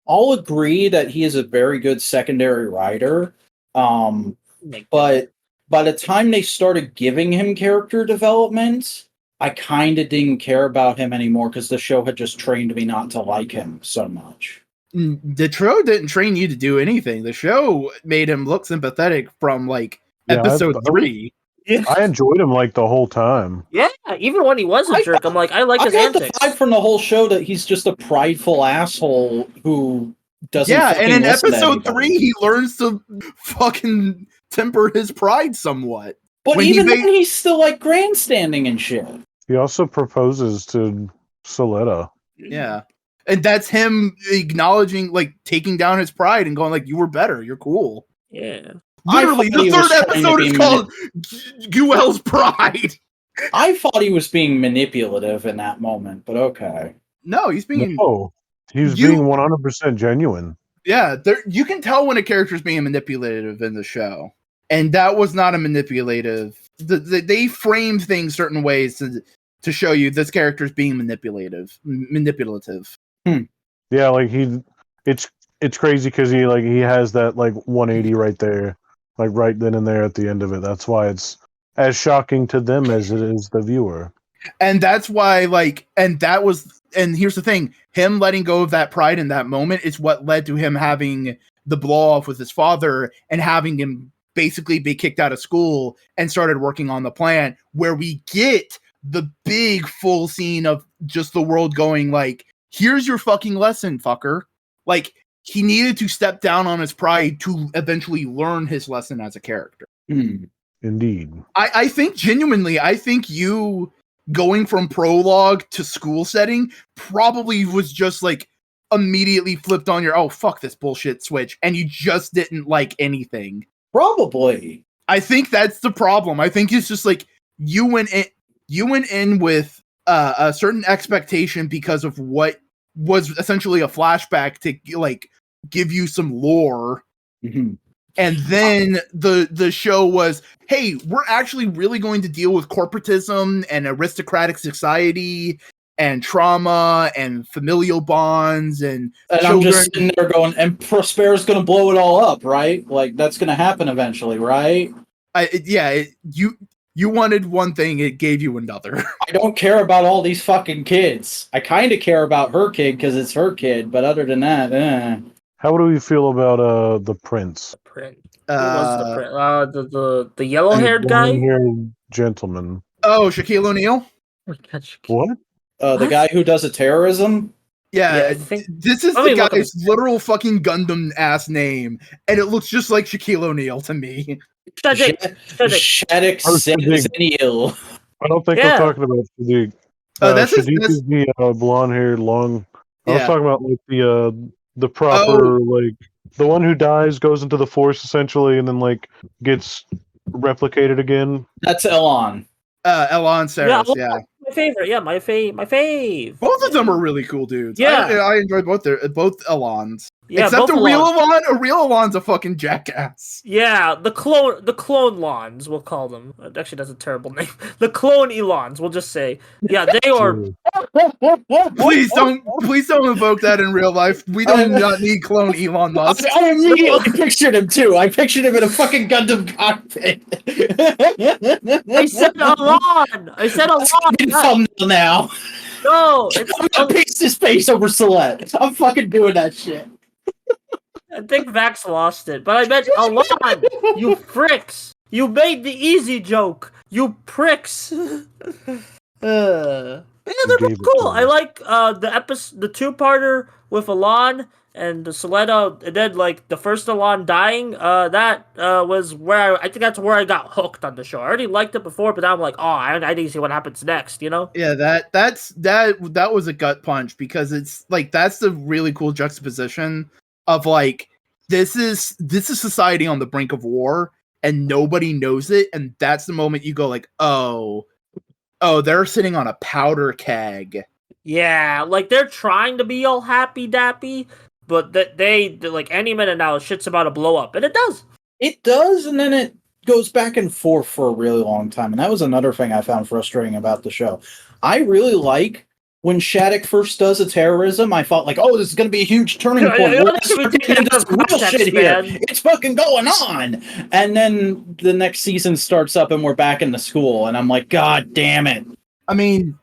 I'll agree that he is a very good secondary writer. But by the time they started giving him character development, I kind of didn't care about him anymore because the show had just trained me not to like him so much. The show didn't train you to do anything. The show made him look sympathetic from like episode 3. Yeah. I enjoyed him like the whole time. Yeah, even when he was a jerk, I'm like, I like his antics. I got the vibe from the whole show that he's just a prideful asshole who doesn't. Yeah, and in episode 3, he learns to fucking temper his pride somewhat. But then he's still like grandstanding and shit. He also proposes to Soletta. Yeah. And that's him acknowledging, like, taking down his pride and going, like, you were better. You're cool. Yeah. Literally, the third episode is called Guel's Pride. I thought he was being manipulative in that moment, but okay. No, he's being... No, he's being 100% genuine. Yeah, you can tell when a character's being manipulative in the show. And that was not a manipulative... They framed things certain ways to show you this character's being manipulative. Yeah, like it's crazy because he has that like 180 right there, like right then and there at the end of it. That's why it's as shocking to them as it is the viewer. And that's why and here's the thing, him letting go of that pride in that moment is what led to him having the blow off with his father and having him basically be kicked out of school and started working on the plant, where we get the big full scene of just the world going like, here's your fucking lesson, fucker. Like, he needed to step down on his pride to eventually learn his lesson as a character. Indeed. I think genuinely, I think you going from prologue to school setting probably was just like immediately flipped on your, oh, fuck this bullshit switch. And you just didn't like anything. Probably. I think that's the problem. I think it's just like you went in with a certain expectation because of what was essentially a flashback to like give you some lore. Mm-hmm. And then the show was, hey, we're actually really going to deal with corporatism and aristocratic society and trauma and familial bonds and children. I'm just sitting there going, and Prospero's going to blow it all up, right? Like, that's going to happen eventually, right? You wanted one thing, it gave you another. I don't care about all these fucking kids. I kind of care about her kid because it's her kid, but other than that, How do we feel about the prince? Who was the prince? The yellow-haired guy? Blonde-haired gentleman. Oh, Shaquille O'Neal? What? The guy who does a terrorism? Yeah, I think this is the guy's literal fucking Gundam ass name, and it looks just like Shaquille O'Neal to me. Shattuck Zennial. I don't think I'm talking about Sadiq. That's is the blonde-haired, long. I was talking about like the proper like the one who dies, goes into the Force essentially, and then like gets replicated again. That's Elon. Elon Saris, yeah. My favorite, yeah, my fave. Both of them are really cool dudes. Yeah. I enjoyed both Elons. Yeah, except both a real Elon. A real Elon's a fucking jackass. Yeah, the clone Lons, we'll call them. Actually, that's a terrible name. The clone Elons, we'll just say. Yeah, they are. Please don't invoke that in real life. We do not need clone Elon Musk. I immediately pictured him too. I pictured him in a fucking Gundam cockpit. I said Elon. Thumbnail now. No, I'm gonna paste his face over Celeste. I'm fucking doing that shit. I think Vax lost it, but I meant Elon. You pricks! You made the easy joke. You pricks. Yeah, they're both cool. I like the two-parter with Elon and the Soleta, and then like the first Elon dying. That was where I think that's where I got hooked on the show. I already liked it before, but now I'm like, oh, I need to see what happens next. You know? Yeah, that was a gut punch because it's like that's the really cool juxtaposition of like this is society on the brink of war and nobody knows it, and that's the moment you go like, oh, they're sitting on a powder keg. Yeah, like they're trying to be all happy dappy, but they like any minute now shit's about to blow up, and it does. It does, and then it goes back and forth for a really long time, and that was another thing I found frustrating about the show. I really like when Shattuck first does a terrorism, I thought like, oh, this is going to be a huge turning point. Real shit here. It's fucking going on. And then the next season starts up and we're back in the school. And I'm like, God damn it. I mean,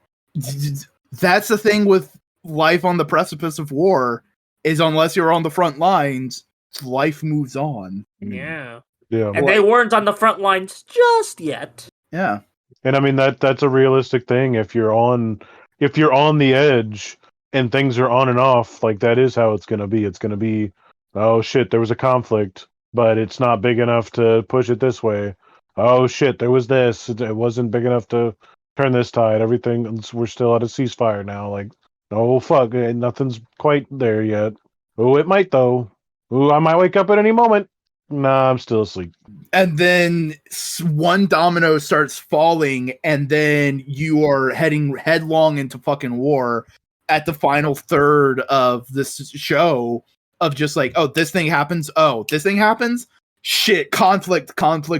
that's the thing with life on the precipice of war is unless you're on the front lines, life moves on. Yeah. Yeah. And they weren't on the front lines just yet. Yeah. And I mean, that's a realistic thing. If you're on the edge and things are on and off, like that is how it's going to be. It's going to be, oh shit, there was a conflict, but it's not big enough to push it this way. Oh shit, there was this. It wasn't big enough to turn this tide. We're still at a ceasefire now. Like, oh fuck, nothing's quite there yet. Oh, it might though. Oh, I might wake up at any moment. Nah, I'm still asleep. And then one domino starts falling, and then you are heading headlong into fucking war at the final third of this show of just like, oh, this thing happens. Oh, this thing happens. Shit, conflict,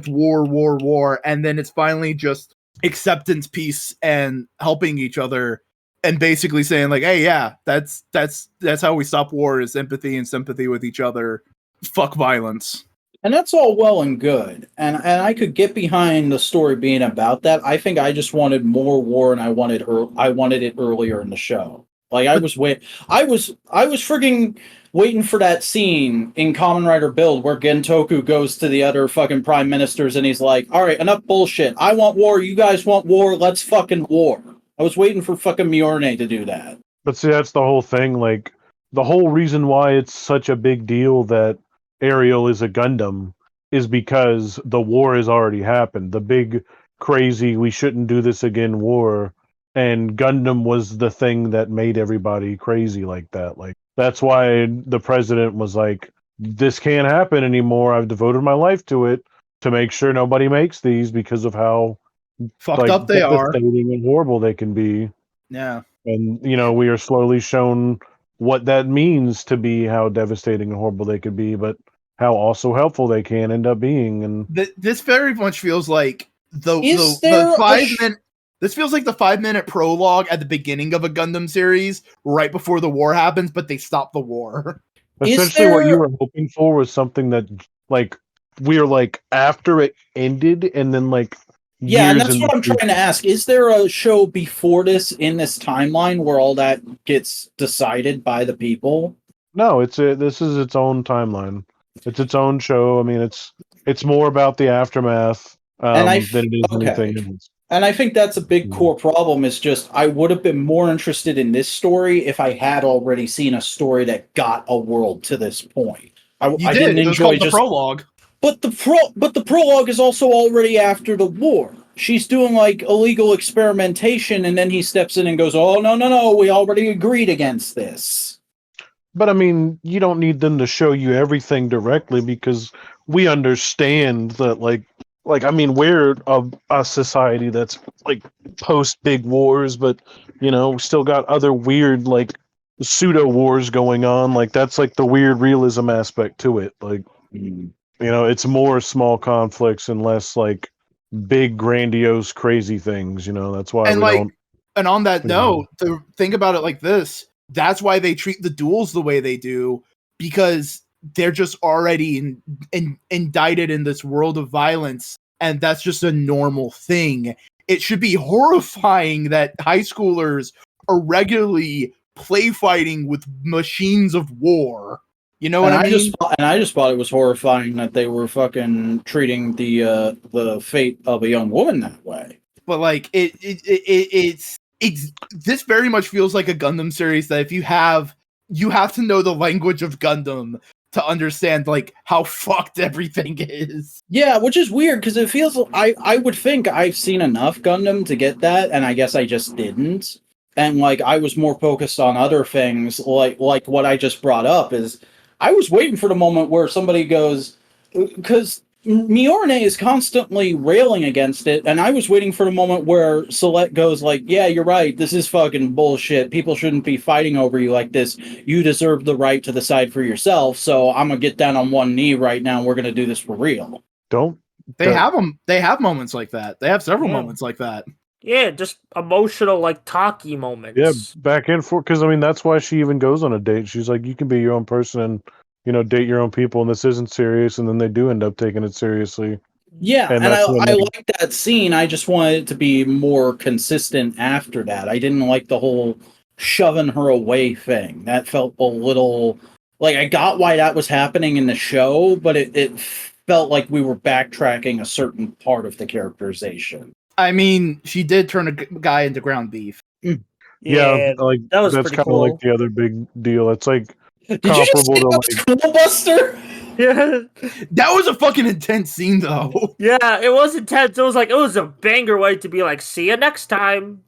war. And then it's finally just acceptance, peace, and helping each other. And basically saying like, hey, yeah, that's how we stop war is empathy and sympathy with each other. Fuck violence. And that's all well and good. And I could get behind the story being about that. I think I just wanted more war, and I wanted it earlier in the show. Like I was frigging waiting for that scene in Kamen Rider Build where Gentoku goes to the other fucking prime ministers and he's like, all right, enough bullshit. I want war. You guys want war. Let's fucking war. I was waiting for fucking Mjolnir to do that. But see, that's the whole thing. Like, the whole reason why it's such a big deal that Ariel is a Gundam is because the war has already happened. The big, crazy, we shouldn't do this again war. And Gundam was the thing that made everybody crazy like that. Like, that's why the president was like, this can't happen anymore. I've devoted my life to it to make sure nobody makes these because of how Fucked up they are. devastating and horrible they can be. Yeah. And, we are slowly shown what that means to be, how devastating and horrible they could be, but how also helpful they can end up being. And this very much feels like the 5-minute. This feels like the 5-minute prologue at the beginning of a Gundam series, right before the war happens, but they stop the war. Essentially, what you were hoping for was something that, like, we're like after it ended, and then like. Yeah, and that's what I'm trying to ask. Is there a show before this in this timeline where all that gets decided by the people? No, this is its own timeline. It's its own show. I mean, it's more about the aftermath than it is anything else. And I think that's a big core problem. Is just I would have been more interested in this story if I had already seen a story that got a world to this point. I didn't enjoy the prologue. But the prologue is also already after the war. She's doing like illegal experimentation, and then he steps in and goes, "Oh no, we already agreed against this." But I mean, you don't need them to show you everything directly because we understand that, like I mean, we're a society that's like post big wars, but we still got other weird like pseudo wars going on. Like that's like the weird realism aspect to it. Like. It's more small conflicts and less like big, grandiose, crazy things. That's why don't. And on that note, to think about it like this, that's why they treat the duels the way they do, because they're just already indicted in this world of violence, and that's just a normal thing. It should be horrifying that high schoolers are regularly play fighting with machines of war. You know what I mean? I just thought it was horrifying that they were fucking treating the fate of a young woman that way. But like it's this very much feels like a Gundam series that if you have to know the language of Gundam to understand like how fucked everything is. Yeah, which is weird because it feels I would think I've seen enough Gundam to get that, and I guess I just didn't. And like I was more focused on other things, like what I just brought up is. I was waiting for the moment where somebody goes, because Mjolnir is constantly railing against it, and I was waiting for the moment where Celeste goes like, yeah, you're right, this is fucking bullshit. People shouldn't be fighting over you like this. You deserve the right to decide for yourself, so I'm gonna get down on one knee right now, and we're gonna do this for real. They have moments like that. They have several moments like that. Yeah, just emotional, like, talky moments. Yeah, back and forth. Because, I mean, that's why she even goes on a date. She's like, you can be your own person and, date your own people, and this isn't serious. And then they do end up taking it seriously. Yeah, and I like that scene. I just wanted it to be more consistent after that. I didn't like the whole shoving her away thing. That felt a little... Like, I got why that was happening in the show, but it felt like we were backtracking a certain part of the characterization. I mean, she did turn a guy into ground beef. Yeah, like that's kind of like the other big deal. It's like comparable to like School Buster. Yeah, that was a fucking intense scene, though. Yeah, it was intense. It was a banger way to be like, see you next time.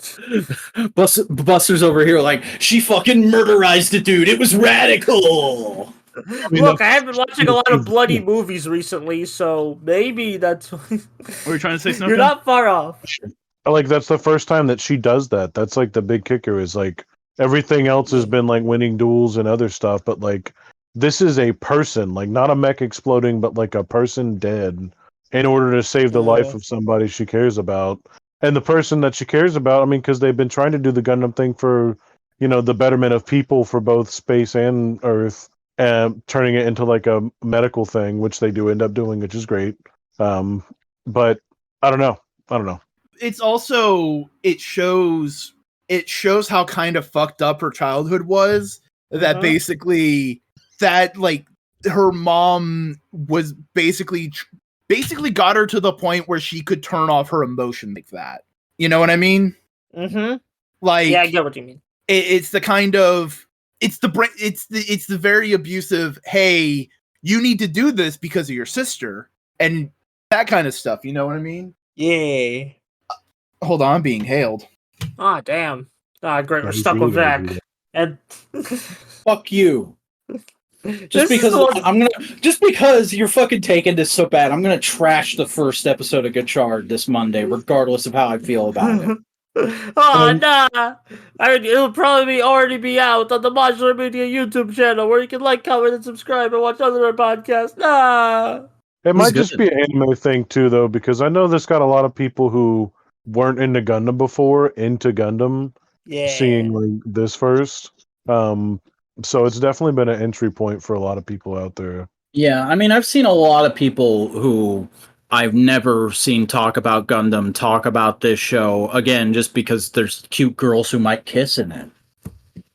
Buster's over here like, she fucking murderized a dude. It was radical. Look, I have been watching a lot of bloody movies recently, so maybe that's... Are you trying to say something? You're not far off. Like, that's the first time that she does that. That's, like, the big kicker is, like, everything else has been, like, winning duels and other stuff, but, like, this is a person, like, not a mech exploding, but, like, a person dead in order to save the life of somebody she cares about. And the person that she cares about, I mean, because they've been trying to do the Gundam thing for, the betterment of people for both space and Earth, turning it into like a medical thing, which they do end up doing, which is great. But I don't know. It's also, it shows it shows how kind of fucked up her childhood was. That basically, that like her mom was basically got her to the point where she could turn off her emotion like that. You know what I mean? Like, yeah, I get what you mean. It's the kind of it's the very abusive. Hey, you need to do this because of your sister and that kind of stuff. You know what I mean? Yeah. Hold on, I'm being hailed. Ah, damn. Ah, great. We're he's stuck with really gonna Zach. do And Fuck you. This is the one- Just because you're fucking taking this so bad, I'm gonna trash the first episode of Gachard this Monday, regardless of how I feel about it. Oh, nah. It'll probably already be out on the Modular Media YouTube channel where you can like, comment, and subscribe and watch other podcasts. Nah. It might good. just be an anime thing too, though, because I know this got a lot of people who weren't into Gundam before into Gundam, Yeah. seeing like this first. So it's definitely been an entry point for a lot of people out there. Yeah, I mean, I've seen a lot of people who I've never seen talk about Gundam talk about this show, again, just because there's cute girls who might kiss in it.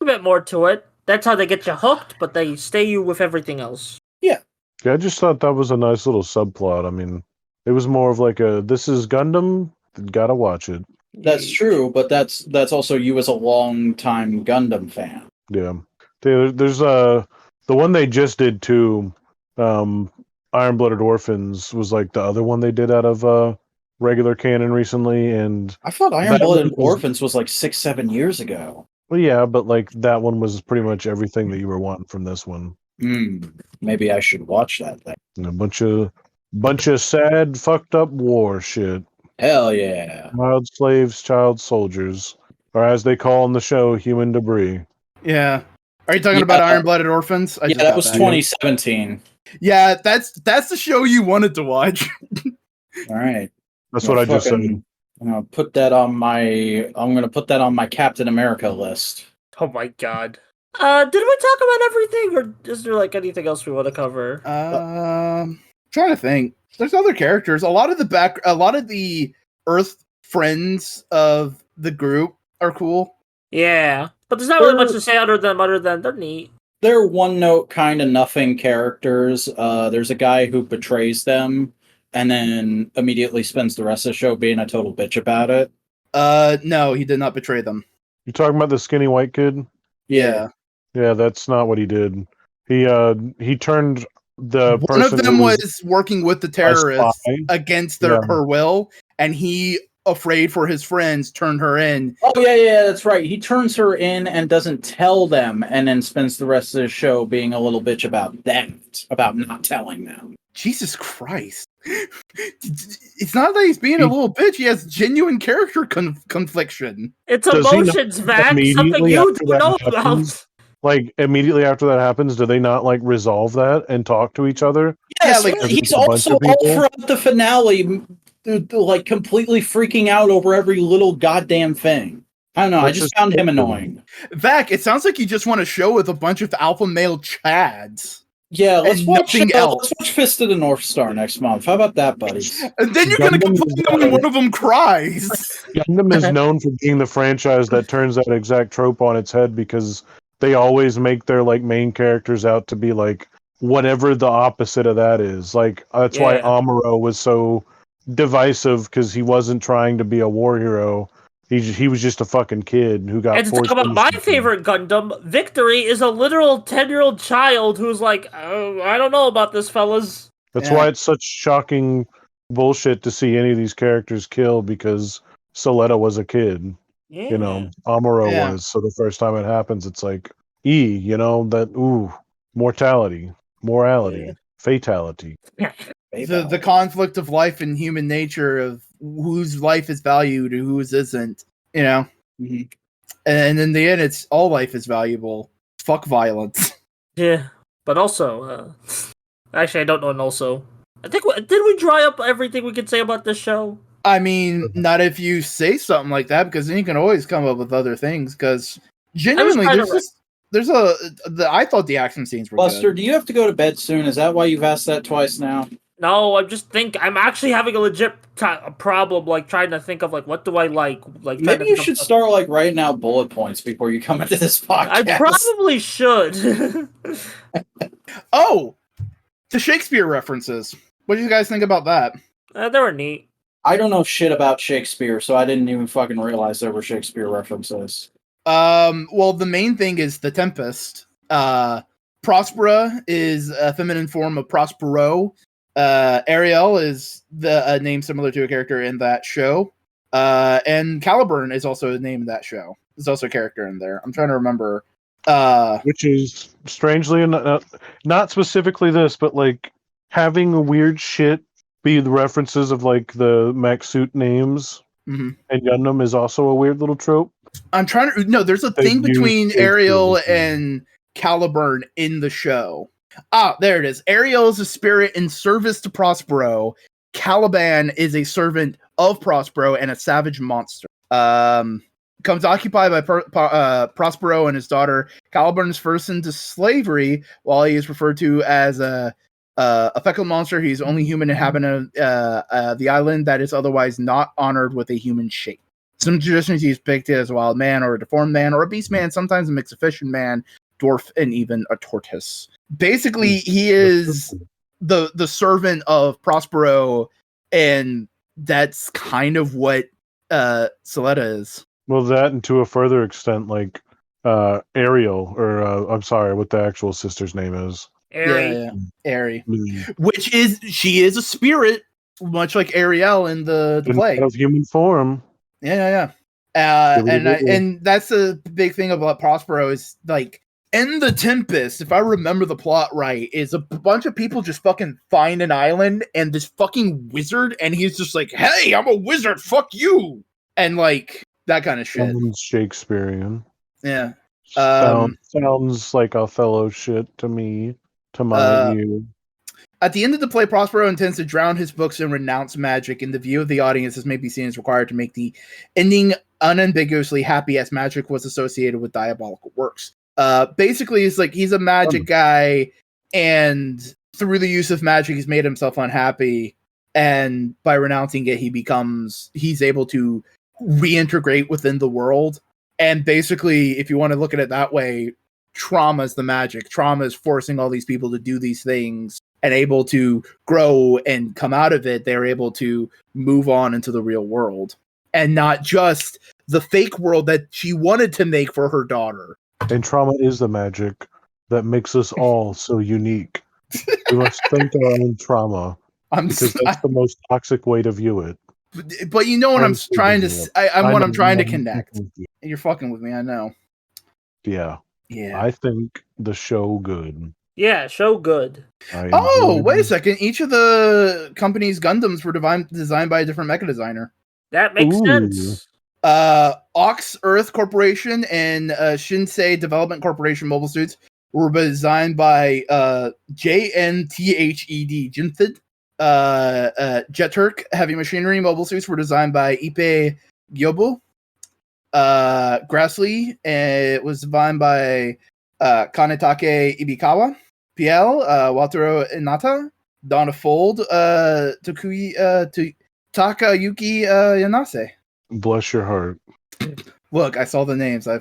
A bit more to it. That's how they get you hooked, but they stay you with everything else. Yeah, I just thought that was a nice little subplot. I mean, it was more of like this is Gundam, gotta watch it. That's true, but that's also you as a long-time Gundam fan. Yeah. There's the one they just did too, Iron-Blooded Orphans was like the other one they did out of regular canon recently, and I thought Iron-Blooded Orphans was like 6-7 years ago. Well, yeah, but like that one was pretty much everything that you were wanting from this one. Maybe I should watch that thing. And a bunch of sad, fucked up war shit. Hell yeah. Child slaves, child soldiers, or as they call in the show, human debris. Yeah. Are you talking about Iron-Blooded Orphans? Yeah, that was 2017. Yeah, that's the show you wanted to watch. All right. That's what I just said. I'm gonna put that on my Captain America list. Oh my god. Did we talk about everything, or is there like anything else we want to cover? Trying to think. There's other characters. A lot of the Earth friends of the group are cool. Yeah, but there's not really much to say other than they're neat. They're one-note kind of nothing characters. There's a guy who betrays them and then immediately spends the rest of the show being a total bitch about it. No, he did not betray them. You talking about the skinny white kid? Yeah. Yeah, that's not what he did. He turned the one person of them was working with the terrorists against her will, and he, afraid for his friends, turned her in. Oh yeah, that's right. He turns her in and doesn't tell them, and then spends the rest of the show being a little bitch about that, about not telling them. Jesus Christ. It's not that he's being a little bitch. He has genuine character confliction. It's emotions, Vac. Something you don't know about. Like, immediately after that happens, do they not, like, resolve that and talk to each other? Yes, yeah, like, he's also all throughout the finale, like, completely freaking out over every little goddamn thing. I don't know, I just found him annoying. Vac, it sounds like you just want to show with a bunch of alpha male chads. Yeah, let's watch Fist of the North Star next month. How about that, buddy? And then you're going to complain when one of them cries. Gundam is known for being the franchise that turns that exact trope on its head because they always make their like main characters out to be like whatever the opposite of that is. Like that's why Amuro was so divisive because he wasn't trying to be a war hero. He was just a fucking kid who got. And to talk about my favorite Gundam, Victory is a literal 10-year-old child who's like, oh, I don't know about this, fellas. That's why it's such shocking bullshit to see any of these characters kill because Soletta was a kid. Yeah. You know, Amuro was. So the first time it happens, it's like, you know, mortality, morality, fatality. The conflict of life and human nature of whose life is valued and whose isn't, you know? Mm-hmm. And in the end, it's all life is valuable. Fuck violence. Yeah, but also, actually, I don't know, and also, I think, did we dry up everything we could say about this show? I mean, not if you say something like that, because then you can always come up with other things, because genuinely, I thought the action scenes were Buster, good. do you have to go to bed soon? Is that why you've asked that twice now? No, I'm actually having a legit a problem, like, trying to think of, like, what do I like? Like, trying Maybe to you think of should stuff. start like writing out bullet points before you come into this I podcast. probably should. Oh, the Shakespeare references. What do you guys think about that? They were neat. I don't know shit about Shakespeare, so I didn't even fucking realize there were Shakespeare references. Well, the main thing is the Tempest. Prospera is a feminine form of Prospero. Ariel is the name similar to a character in that show. And Caliburn is also a name in that show. There's also a character in there. I'm trying to remember. Which is strangely not specifically this, but like having weird shit be the references of like the mech suit names Mhm. and Gundam is also a weird little trope. I'm trying to. No, there's a They thing between use Shakespeare Ariel with them. and Caliburn in the show. Ah, there it is. Ariel is a spirit in service to Prospero. Caliban is a servant of Prospero and a savage monster. Comes occupied by Prospero and his daughter. Caliburn is forced into slavery while he is referred to as a fecal monster. He's the only human inhabitant of the island that is otherwise not honored with a human shape. Some traditions he's depicted as a wild man or a deformed man or a beast man, sometimes a mix of fish and man, dwarf, and even a tortoise. Basically, he is the servant of Prospero, and that's kind of what Soletta is. Well, that and to a further extent, like Ariel, or I'm sorry, what the actual sister's name is. Airy. Yeah. Airy. Mm. Which is, she is a spirit, much like Ariel in the play. Out of human form. Yeah. Really? And that's the big thing about Prospero is like in the Tempest, if I remember the plot right, is a bunch of people just fucking find an island and this fucking wizard, and he's just like, "Hey, I'm a wizard, fuck you," and like that kind of shit. Sounds Shakespearean. Yeah. Sounds like Othello shit to me, to my ear. At the end of the play, Prospero intends to drown his books and renounce magic. In the view of the audience, this may be seen as required to make the ending unambiguously happy, as magic was associated with diabolical works. Basically, it's like he's a magic guy, and through the use of magic, he's made himself unhappy. And by renouncing it, he's able to reintegrate within the world. And basically, if you want to look at it that way, trauma is the magic. Trauma is forcing all these people to do these things. And able to grow and come out of it, they're able to move on into the real world. And not just the fake world that she wanted to make for her daughter. And trauma is the magic that makes us all so unique. We must think our own trauma. Because that's the most toxic way to view it. But you know what I'm trying to... I'm trying to connect. You're fucking with me, I know. Yeah. I think the show good. Yeah, show good. Wait a second. Each of the company's Gundams were designed by a different mecha designer. That makes sense. Ox Earth Corporation and Shinsei Development Corporation mobile suits were designed by JNTHED Jinthed. Jeturk Heavy Machinery mobile suits were designed by Ipe Gyobu. Grassley it was designed by Kanetake Ibikawa. PL, Wataru Inata, Donna Fold, Takayuki Yanase. Bless your heart. Look, I saw the names. I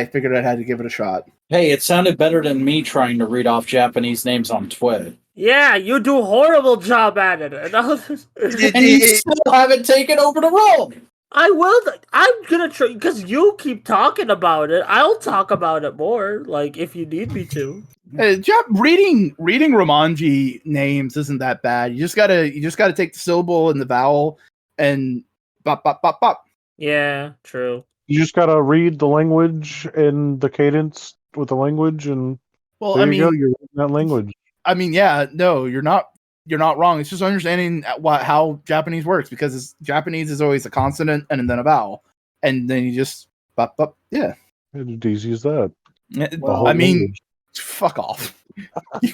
figured I had to give it a shot. Hey, it sounded better than me trying to read off Japanese names on Twitter. Yeah, you do a horrible job at it. And you still haven't taken over the role. I will. I'm gonna try because you keep talking about it. I'll talk about it more, like if you need me to. Reading Romanji names isn't that bad. You just gotta take the syllable and the vowel and bop bop bop bop. Yeah, true. You just gotta read the language and the cadence with the language, and well, there you go. You're reading that language. I mean, yeah, no, you're not wrong. It's just understanding how Japanese works, because Japanese is always a consonant and then a vowel, and then you just bop bop. Yeah, it's easy as that. Well, I mean, language. Fuck off. You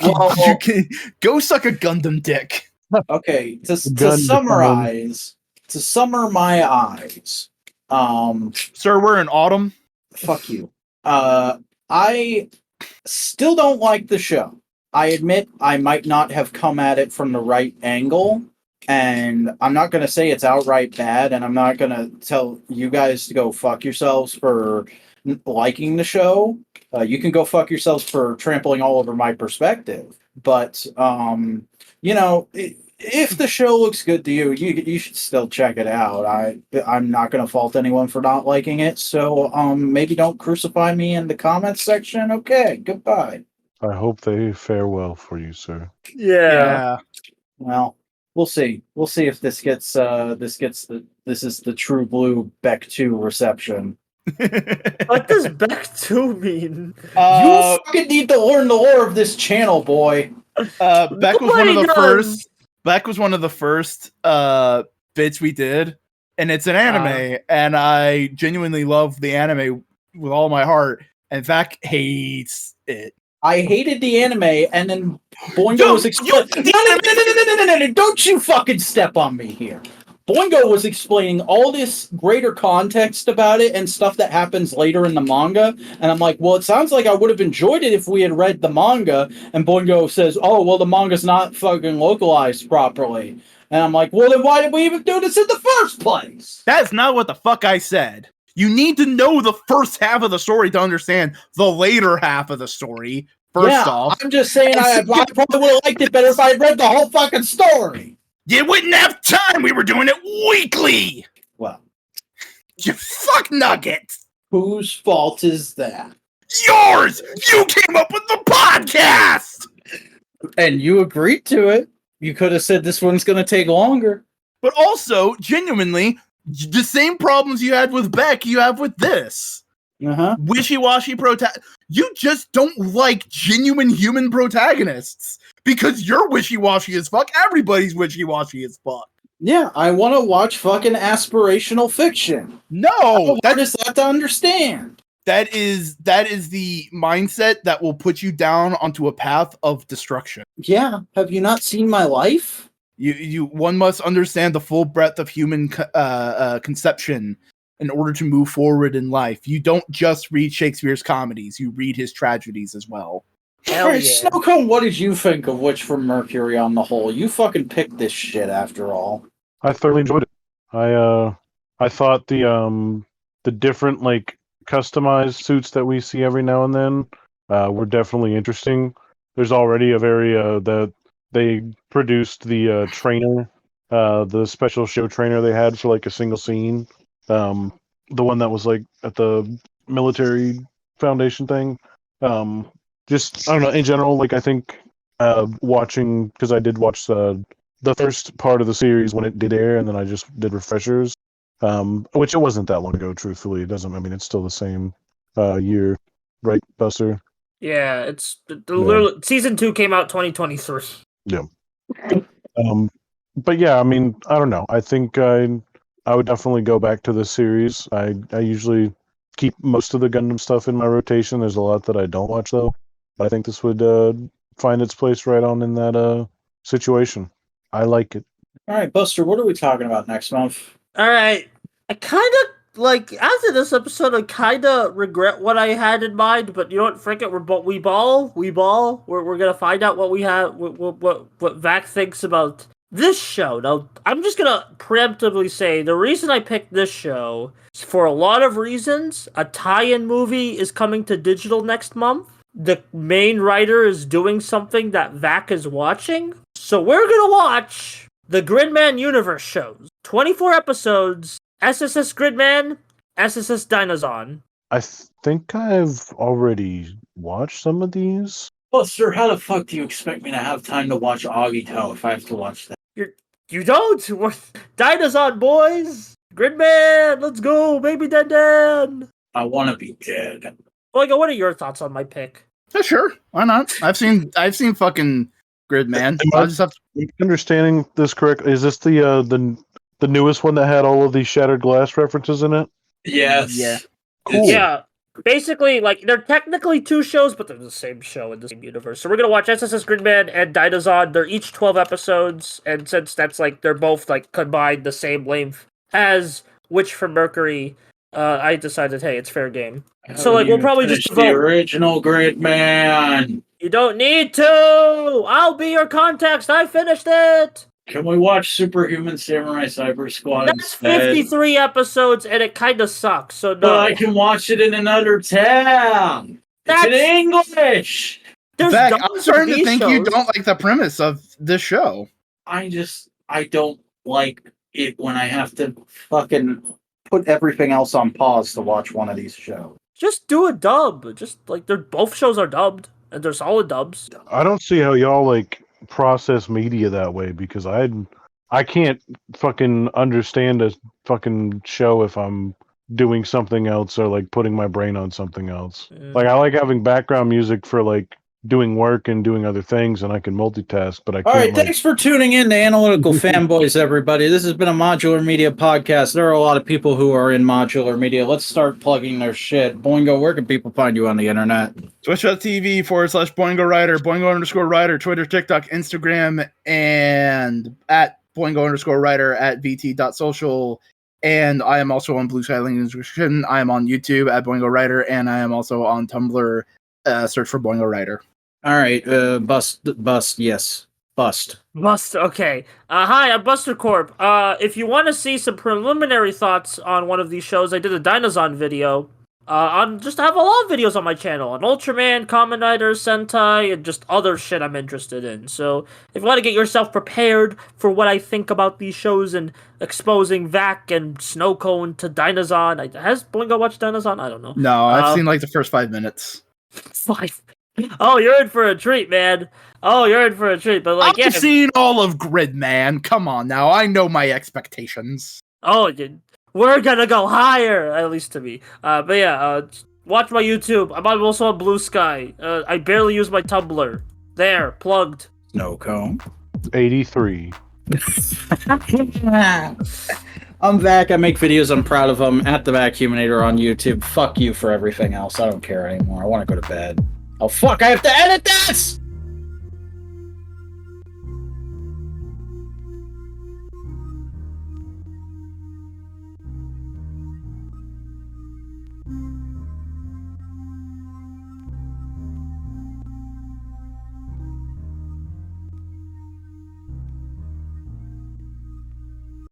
can go suck a Gundam dick. Okay, to summarize, to summer my eyes. Sir, we're in autumn. Fuck you. I still don't like the show. I admit I might not have come at it from the right angle, and I'm not going to say it's outright bad, and I'm not going to tell you guys to go fuck yourselves for liking the show. You can go fuck yourselves for trampling all over my perspective. But, if the show looks good to you, you should still check it out. I'm not going to fault anyone for not liking it, so maybe don't crucify me in the comments section. Okay, goodbye. I hope they fare well for you, sir. Yeah. Well, we'll see. We'll see if this is the true blue Beck 2 reception. What does Beck 2 mean? You fucking need to learn the lore of this channel, boy. Beck was one of the Nobody first. does. Beck was one of the first bits we did, and it's an anime, and I genuinely love the anime with all my heart. And Beck hates it. I hated the anime, and then Boingo was explaining. No, don't you fucking step on me here. Boingo was explaining all this greater context about it and stuff that happens later in the manga. And I'm like, well, it sounds like I would have enjoyed it if we had read the manga. And Boingo says, oh, well, the manga's not fucking localized properly. And I'm like, well, then why did we even do this in the first place? That's not what the fuck I said. You need to know the first half of the story to understand the later half of the story. First off, I'm just saying I probably would have liked it better if I had read the whole fucking story. You wouldn't have time. We were doing it weekly. Well, You fuck nugget. whose fault is that? Yours. You came up with the podcast. And you agreed to it. You could have said this one's going to take longer. But also, genuinely, the same problems you had with Beck, you have with this. Uh-huh. Wishy-washy You just don't like genuine human protagonists. Because you're wishy-washy as fuck. Everybody's wishy-washy as fuck. Yeah, I want to watch fucking aspirational fiction. No! That is that to understand. That is the mindset that will put you down onto a path of destruction. Yeah, have you not seen my life? One must understand the full breadth of human conception in order to move forward in life. You don't just read Shakespeare's comedies; you read his tragedies as well. Hell Alright, yeah. Snowcone, what did you think of Witch from Mercury on the whole? You fucking picked this shit after all. I thoroughly enjoyed it. I thought the different like customized suits that we see every now and then were definitely interesting. There's already a very that they produced the trainer, the special show trainer they had for like a single scene. The one that was like at the military foundation thing. Just I don't know. In general, like I think watching, because I did watch the first part of the series when it did air, and then I just did refreshers, which it wasn't that long ago. Truthfully, it doesn't. I mean, it's still the same year, right, Buster? Yeah, it's literally season 2 came out 2023. Yeah. But yeah, I mean, I don't know. I think I would definitely go back to this series. I usually keep most of the Gundam stuff in my rotation. There's a lot that I don't watch though. But I think this would find its place right on in that situation. I like it. All right, Buster, what are we talking about next month? All right. I kind of like after this episode, I kind of regret what I had in mind. But you know what? Frick it, we ball. We're gonna find out what we have. What Vac thinks about this show. Now, I'm just gonna preemptively say the reason I picked this show is for a lot of reasons. A tie-in movie is coming to digital next month. The main writer is doing something that Vac is watching. So we're gonna watch the Gridman Universe shows. 24 episodes, SSS Gridman, SSS Dinozon. I think I've already watched some of these. Buster, how the fuck do you expect me to have time to watch Agito if I have to watch that? You don't? We're Dinozon, boys! Gridman, let's go, baby Dan! I want to be dead. Oiga, what are your thoughts on my pick? Yeah, sure. Why not? I've seen fucking Gridman. I just have to... Understanding this correctly, is this the newest one that had all of these Shattered Glass references in it? Yes. Yeah. Cool. Yeah, basically, like, they're technically 2 shows, but they're the same show in the same universe. So we're gonna watch SSS Gridman and Dinozon. They're each 12 episodes, and since that's, like, they're both, like, combined the same length as Witch from Mercury, I decided, hey, it's fair game. So, like, we'll probably just the original Gridman. You don't need to! I'll be your context! I finished it! Can we watch Superhuman Samurai Cyber Squad That's instead? 53 episodes and it kind of sucks, so no. But I can watch it in another tab. It's in English. There's Zach, I'm dozens of starting to these think you shows. don't like the premise of this show. I don't like it when I have to fucking put everything else on pause to watch one of these shows. Just do a dub. Just like both shows are dubbed, and they're solid dubs. I don't see how y'all like process media that way because I can't fucking understand a fucking show if I'm doing something else or like putting my brain on something else. Like I like having background music for like doing work and doing other things, and I can multitask. But I can't. All right, like, thanks for tuning in to Analytical Fanboys, everybody. This has been a Modular Media podcast. There are a lot of people who are in Modular Media. Let's start plugging their shit. Boingo, where can people find you on the internet? Twitch.tv/Boingo Writer, Twitter, TikTok, Instagram, and at Boingo Writer at VT.social. And I am also on Blue Sky Link Description. I am on YouTube at Boingo Writer, and I am also on Tumblr. Search for Boingo Writer. All right, bust, yes, bust. Okay. Hi, I'm Buster Corp. If you want to see some preliminary thoughts on one of these shows, I did a Dinozon video. I have a lot of videos on my channel on Ultraman, Kamen Rider, Sentai, and just other shit I'm interested in. So if you want to get yourself prepared for what I think about these shows and exposing Vac and Snow Cone to Dinozon, has Boingo watched Dinozon? I don't know. No, I've seen like the first 5 minutes. 5. Oh, you're in for a treat, man. Oh, you're in for a treat. But like, I've seen all of Gridman. Come on now, I know my expectations. Oh, we're gonna go higher, at least to me. But yeah, watch my YouTube. I'm also on Blue Sky. I barely use my Tumblr. There, plugged. No cone. 83. I'm Vac. I make videos. I'm proud of them. At the Vacuuminator on YouTube. Fuck you for everything else. I don't care anymore. I want to go to bed. Oh fuck! I have to edit this.